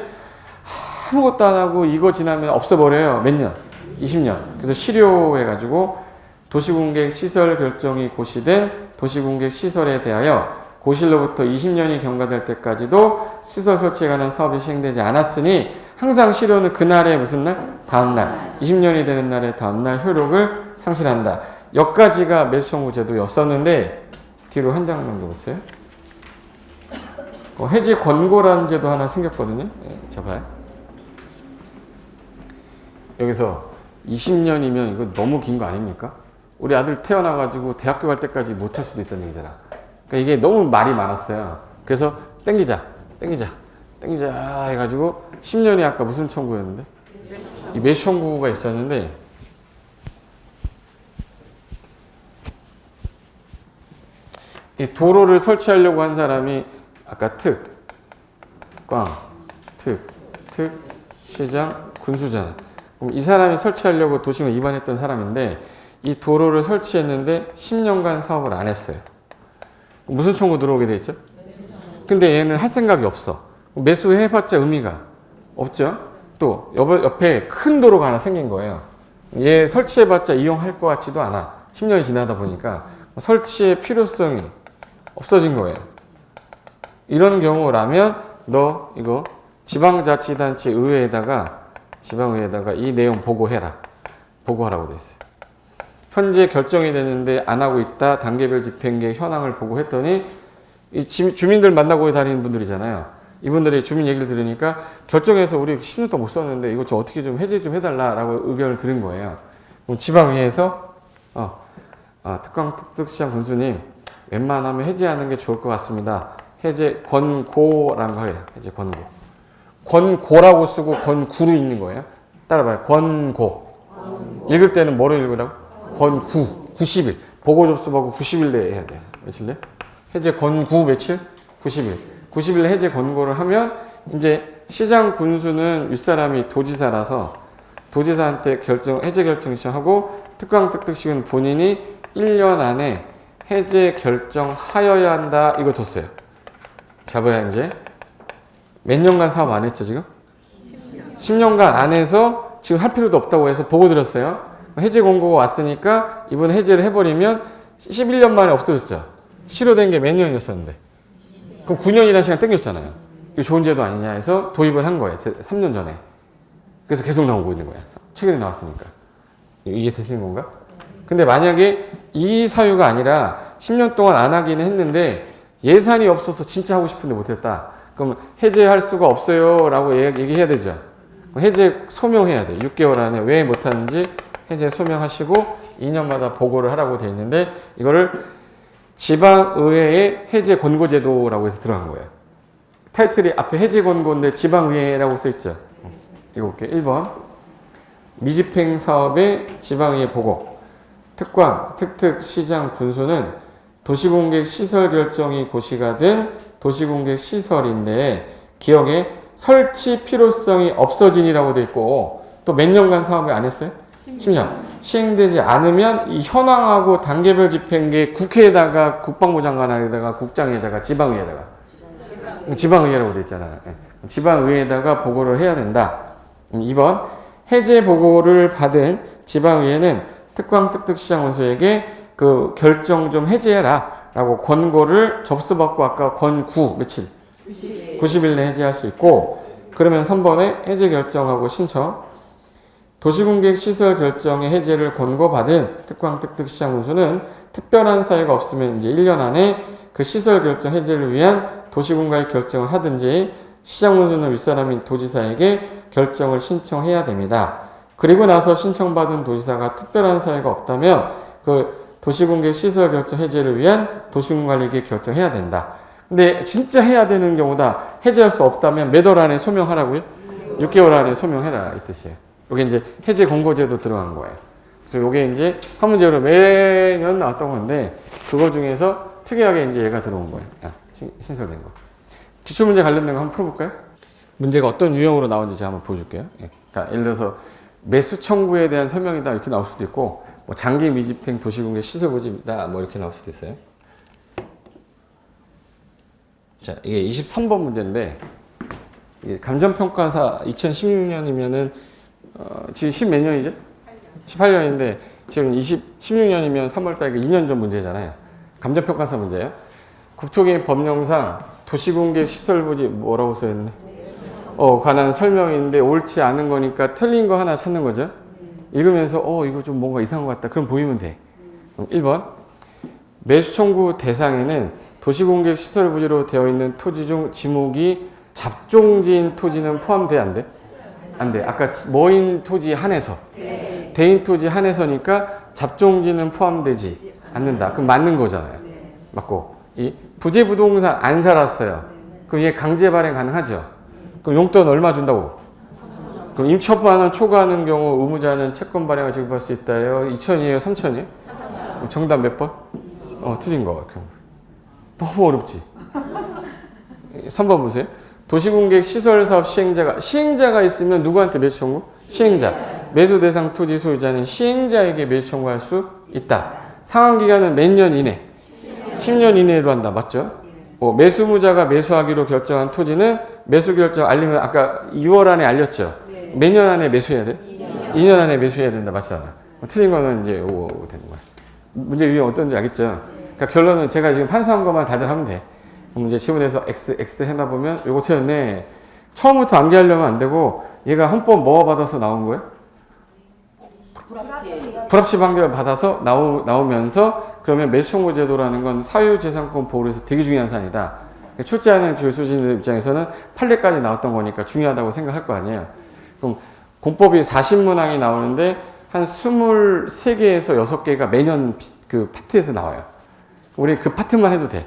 아무것도 안 하고 이거 지나면 없어버려요. 몇 년? 20년. 그래서 실효해가지고 도시공객 시설 결정이 고시된 도시공객 시설에 대하여 고시로부터 20년이 경과될 때까지도 시설 설치에 관한 사업이 시행되지 않았으니 항상 실효는 그날의 무슨 날? 다음날. 20년이 되는 날의 다음날 효력을 상실한다. 여기까지가 매수청구 제도였었는데 뒤로 한 장 정도 보세요. 해지 권고라는 제도 하나 생겼거든요. 자 봐요. 여기서 20년이면 이거 너무 긴 거 아닙니까? 우리 아들 태어나가지고 대학교 갈 때까지 못 할 수도 있다는 얘기잖아. 그러니까 이게 너무 말이 많았어요. 그래서 땡기자 해가지고 10년이 아까 무슨 청구였는데? 이 매수 청구가 있었는데 이 도로를 설치하려고 한 사람이 아까 시장, 군수잖아. 그럼 이 사람이 설치하려고 도시공을 위반했던 사람인데 이 도로를 설치했는데 10년간 사업을 안 했어요. 무슨 청구 들어오게 돼 있죠? 근데 얘는 할 생각이 없어. 매수해봤자 의미가 없죠? 또 옆에 큰 도로가 하나 생긴 거예요. 얘 설치해봤자 이용할 것 같지도 않아. 10년이 지나다 보니까 설치의 필요성이 없어진 거예요. 이런 경우라면 너 이거 지방자치단체 의회에다가 이 내용 보고하라고 돼 있어요. 현재 결정이 되는데 안 하고 있다. 단계별 집행계획 현황을 보고했더니 이 주민들 만나고 다니는 분들이잖아요. 이분들이 주민 얘기를 들으니까 결정해서 우리 10년 동안 못 썼는데 이거 좀 어떻게 좀 해제 좀 해달라라고 의견을 들은 거예요. 그럼 지방의회에서 특특시장 군수님 웬만하면 해제하는 게 좋을 것 같습니다. 해제 권고라는 거 해요. 해제 권고. 권고라고 쓰고 권구로 읽는 거예요. 따라봐요. 권고. 읽을 때는 뭐로 읽으라고? 권구. 90일. 보고 접수하고 90일 내에 해야 돼요. 며칠 내? 해제 권구 며칠? 90일. 90일 해제 권고를 하면 이제 시장 군수는 윗사람이 도지사라서 도지사한테 해제 결정 신청하고 특특시는 본인이 1년 안에 해제 결정하여야 한다. 이거 뒀어요. 자, 봐야 이제 몇 년간 사업 안 했죠, 지금? 10년간 안 해서 지금 할 필요도 없다고 해서 보고 드렸어요. 해제 공고가 왔으니까 이번에 해제를 해버리면 11년 만에 없어졌죠. 실효된 게 몇 년이었었는데. 그럼 9년이라는 시간 땡겼잖아요. 이거 좋은 제도 아니냐 해서 도입을 한 거예요. 3년 전에. 그래서 계속 나오고 있는 거예요. 최근에 나왔으니까. 이게 되시는 건가? 근데 만약에 이 사유가 아니라 10년 동안 안 하기는 했는데 예산이 없어서 진짜 하고 싶은데 못했다. 그럼 해제할 수가 없어요 라고 얘기해야 되죠. 해제 소명해야 돼. 6개월 안에 왜 못하는지 해제 소명하시고 2년마다 보고를 하라고 돼 있는데 이거를 지방의회의 해제 권고제도라고 해서 들어간 거예요. 타이틀이 앞에 해제 권고인데 지방의회라고 써있죠. 이거 볼게요. 1번 미집행 사업의 지방의회 보고. 특특시장 군수는 도시공객 시설 결정이 고시가 된 도시공객 시설인데 기억에 설치 필요성이 없어진이라고 돼 있고 또 몇 년간 사업을 안 했어요? 10년. 시행되지 않으면 이 현황하고 단계별 집행계획 국회에다가 국방부 장관에다가 국장에다가 지방의회라고 돼 있잖아요. 지방의회에다가 보고를 해야 된다. 2번 해제 보고를 받은 지방의회는 특특시장 원수에게 그 결정 좀 해제해라 라고 권고를 접수받고 아까 권구 며칠? 90일 내에 해제할 수 있고 그러면 3번에 해제 결정하고 신청 도시공객 시설 결정의 해제를 권고받은 특특시장 군수는 특별한 사유가 없으면 이제 1년 안에 그 시설 결정 해제를 위한 도시공객 결정을 하든지 시장 군수는 윗사람인 도지사에게 결정을 신청해야 됩니다. 그리고 나서 신청받은 도지사가 특별한 사유가 없다면 그 도시공객 시설 결정 해제를 위한 도시공관리계획 결정해야 된다. 근데 진짜 해야 되는 경우다. 해제할 수 없다면 몇 월 안에 소명하라고요? 6개월 안에 소명해라 이 뜻이에요. 여기 이제 해제 권고제도 들어간 거예요. 그래서 이게 이제 한문제로 매년 나왔던 건데 그거 중에서 특이하게 이제 얘가 들어온 거예요. 신설된 거. 기출문제 관련된 거 한번 풀어볼까요? 문제가 어떤 유형으로 나오는지 제가 한번 보여줄게요. 예. 그러니까 예를 들어서 매수 청구에 대한 설명이다 이렇게 나올 수도 있고 뭐 장기 미집행 도시공개 시설 고지입니다 뭐 이렇게 나올 수도 있어요. 자, 이게 23번 문제인데 이게 감정평가사 2016년이면은 지금 10 몇 년이죠? 18년인데 지금 16년이면 3월달 2년 전 문제잖아요. 감정평가사 문제예요. 국토개인 법령상 도시공개 시설부지 뭐라고 써있네? 관한 설명인데 옳지 않은 거니까 틀린 거 하나 찾는 거죠. 읽으면서 이거 좀 뭔가 이상한 것 같다. 그럼 보이면 돼. 1번 매수 청구 대상에는 도시공개 시설부지로 되어 있는 토지 중 지목이 잡종지인 토지는 포함돼 안 돼? 안 돼. 아까 뭐인 토지 한해서 대인 토지 한해서니까 잡종지는 포함되지 않는다. 그럼 맞는 거잖아요. 맞고 이 부재부동산 안 살았어요. 그럼 얘 강제 발행 가능하죠. 그럼 용돈 얼마 준다고? 그럼 임차반을 초과하는 경우 의무자는 채권 발행을 지급할 수 있다요. 2천이에요? 3천이에요? 정답 몇 번? 틀린 거. 너무 어렵지. 3번 보세요. 도시공개 시설사업 시행자가 있으면 누구한테 매수 청구? 시행자. 매수 대상 토지 소유자는 시행자에게 매수 청구할 수 있다. 상환 기간은 몇 년 이내? 10년 이내로 한다. 맞죠? 매수무자가 매수하기로 결정한 토지는 매수 결정 알리면 아까 6월 안에 알렸죠? 몇 년 안에 매수해야 돼? 2년 안에 매수해야 된다. 맞잖아. 틀린 거는 이제 되는 거야. 문제 유형 어떤지 알겠죠? 그러니까 결론은 제가 지금 판사한 것만 다들 하면 돼. 그럼 이제 지문에서 X 해놔 보면 요거 틀렸네. 처음부터 암기하려면 안 되고 얘가 헌법 뭐가 받아서 나온 거예요? 불합치 판결을 받아서 나오면서 그러면 매수청구 제도라는 건 사유재산권 보호를 해서 되게 중요한 사안이다. 출제하는 교수진들 입장에서는 판례까지 나왔던 거니까 중요하다고 생각할 거 아니에요. 그럼 공법이 40문항이 나오는데 한 23개에서 6개가 매년 그 파트에서 나와요. 우리 그 파트만 해도 돼.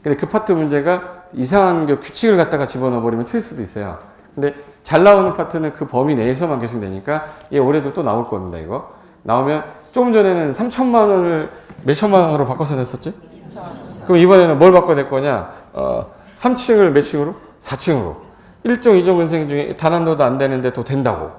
근데 그 파트 문제가 이상한 규칙을 갖다가 집어넣어버리면 틀릴 수도 있어요. 근데 잘 나오는 파트는 그 범위 내에서만 계속 되니까 얘 올해도 또 나올 겁니다. 이거 나오면 조금 전에는 3천만 원을 몇천만 원으로 바꿔서 냈었지? 그럼 이번에는 뭘 바꿔낼 거냐? 3층을 몇 층으로? 4층으로. 1종, 2종 근생 중에 단 한 도도 안 되는데 또 된다고.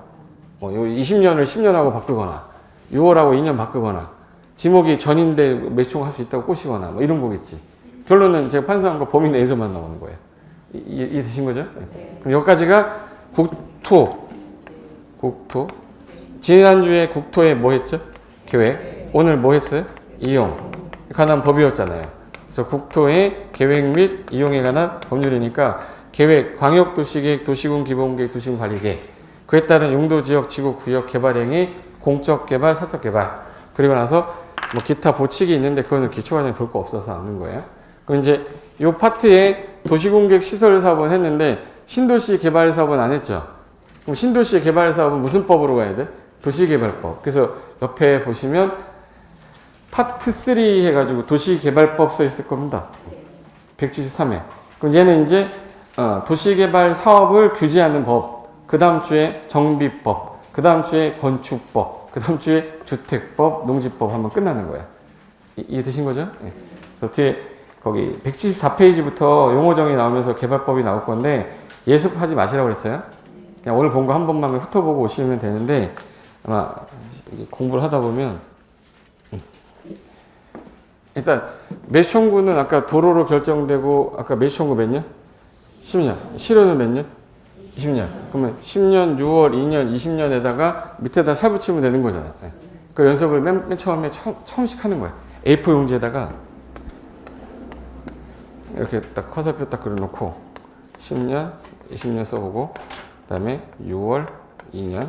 20년을 10년하고 바꾸거나 6월하고 2년 바꾸거나 지목이 전인데 매총 할 수 있다고 꼬시거나 뭐 이런 거겠지. 결론은 제가 판사한 거 범위 내에서만 나오는 거예요. 이해되신 거죠? 네. 그럼 여기까지가 국토. 지난주에 국토에 뭐 했죠? 계획. 오늘 뭐 했어요? 이용. 관한 법이었잖아요. 그래서 국토의 계획 및 이용에 관한 법률이니까 계획, 광역도시계획, 도시군 기본계획, 도시군 관리계획. 그에 따른 용도지역, 지구, 구역 개발행위, 공적개발, 사적개발. 그리고 나서 뭐 기타 보칙이 있는데 그거는 기초과정에 볼 거 없어서 않는 거예요. 그럼 이제 요 파트에 도시공개 시설 사업은 했는데 신도시 개발 사업은 안 했죠. 그럼 신도시 개발 사업은 무슨 법으로 가야 돼? 도시개발법. 그래서 옆에 보시면 파트 3 해가지고 도시개발법 써 있을 겁니다. 173회. 그럼 얘는 이제 도시개발 사업을 규제하는 법. 그 다음 주에 정비법. 그 다음 주에 건축법. 그 다음 주에 주택법, 농지법 하면 끝나는 거야. 이해되신 거죠? 네. 그래서 뒤에 거기 174페이지부터 용어정이 나오면서 개발법이 나올 건데 예습하지 마시라고 그랬어요. 그냥 오늘 본 거 한 번만 훑어보고 오시면 되는데 아마 공부를 하다 보면 일단 매수청구는 아까 도로로 결정되고 아까 매수청구 몇 년? 10년. 실효는 몇 년? 20년. 그러면 10년, 6월, 2년, 20년에다가 밑에다 살 붙이면 되는 거잖아요. 그 연습을 맨 처음에 처음씩 하는 거예요. A4 용지에다가 이렇게 딱 화살표 딱 그려놓고 10년, 20년 써보고 그 다음에 6월, 2년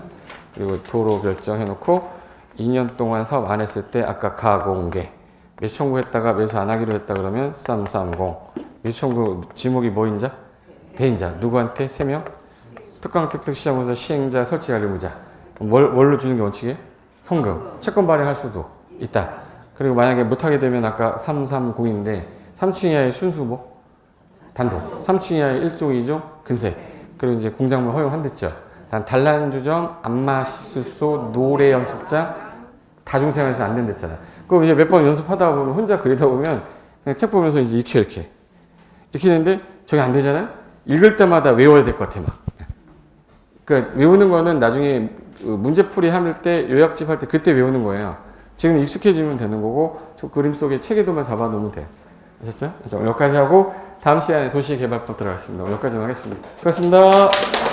그리고 도로 결정해놓고 2년 동안 사업 안 했을 때 아까 가공개 매수 청구했다가 매수 안 하기로 했다 그러면 330 매수 청구 지목이 뭐인자? 대인자. 누구한테? 3명? 특강 시장에서 시행자, 설치관리 의무자. 뭘로 주는 게 원칙이에요? 현금. 채권 발행할 수도 있다. 그리고 만약에 못하게 되면 아까 330인데 3층 이하의 순수 뭐? 단독. 3층 이하의 1종, 2종, 근세. 그리고 이제 공작물 허용한댔죠. 단란주점, 안마실소, 노래연습장, 다중생활에서 안 된댔잖아. 그럼 이제 몇 번 연습하다 보면 혼자 그리다 보면 그냥 책 보면서 이제 익히는데 저게 안 되잖아요? 읽을 때마다 외워야 될 것 같아, 막. 그러니까 외우는 거는 나중에 문제풀이 할 때 요약집 할 때 그때 외우는 거예요. 지금 익숙해지면 되는 거고 저 그림 속에 체계도만 잡아놓으면 돼. 아셨죠? 그래서 여기까지 하고 다음 시간에 도시개발법 들어가겠습니다. 여기까지만 하겠습니다. 수고하셨습니다.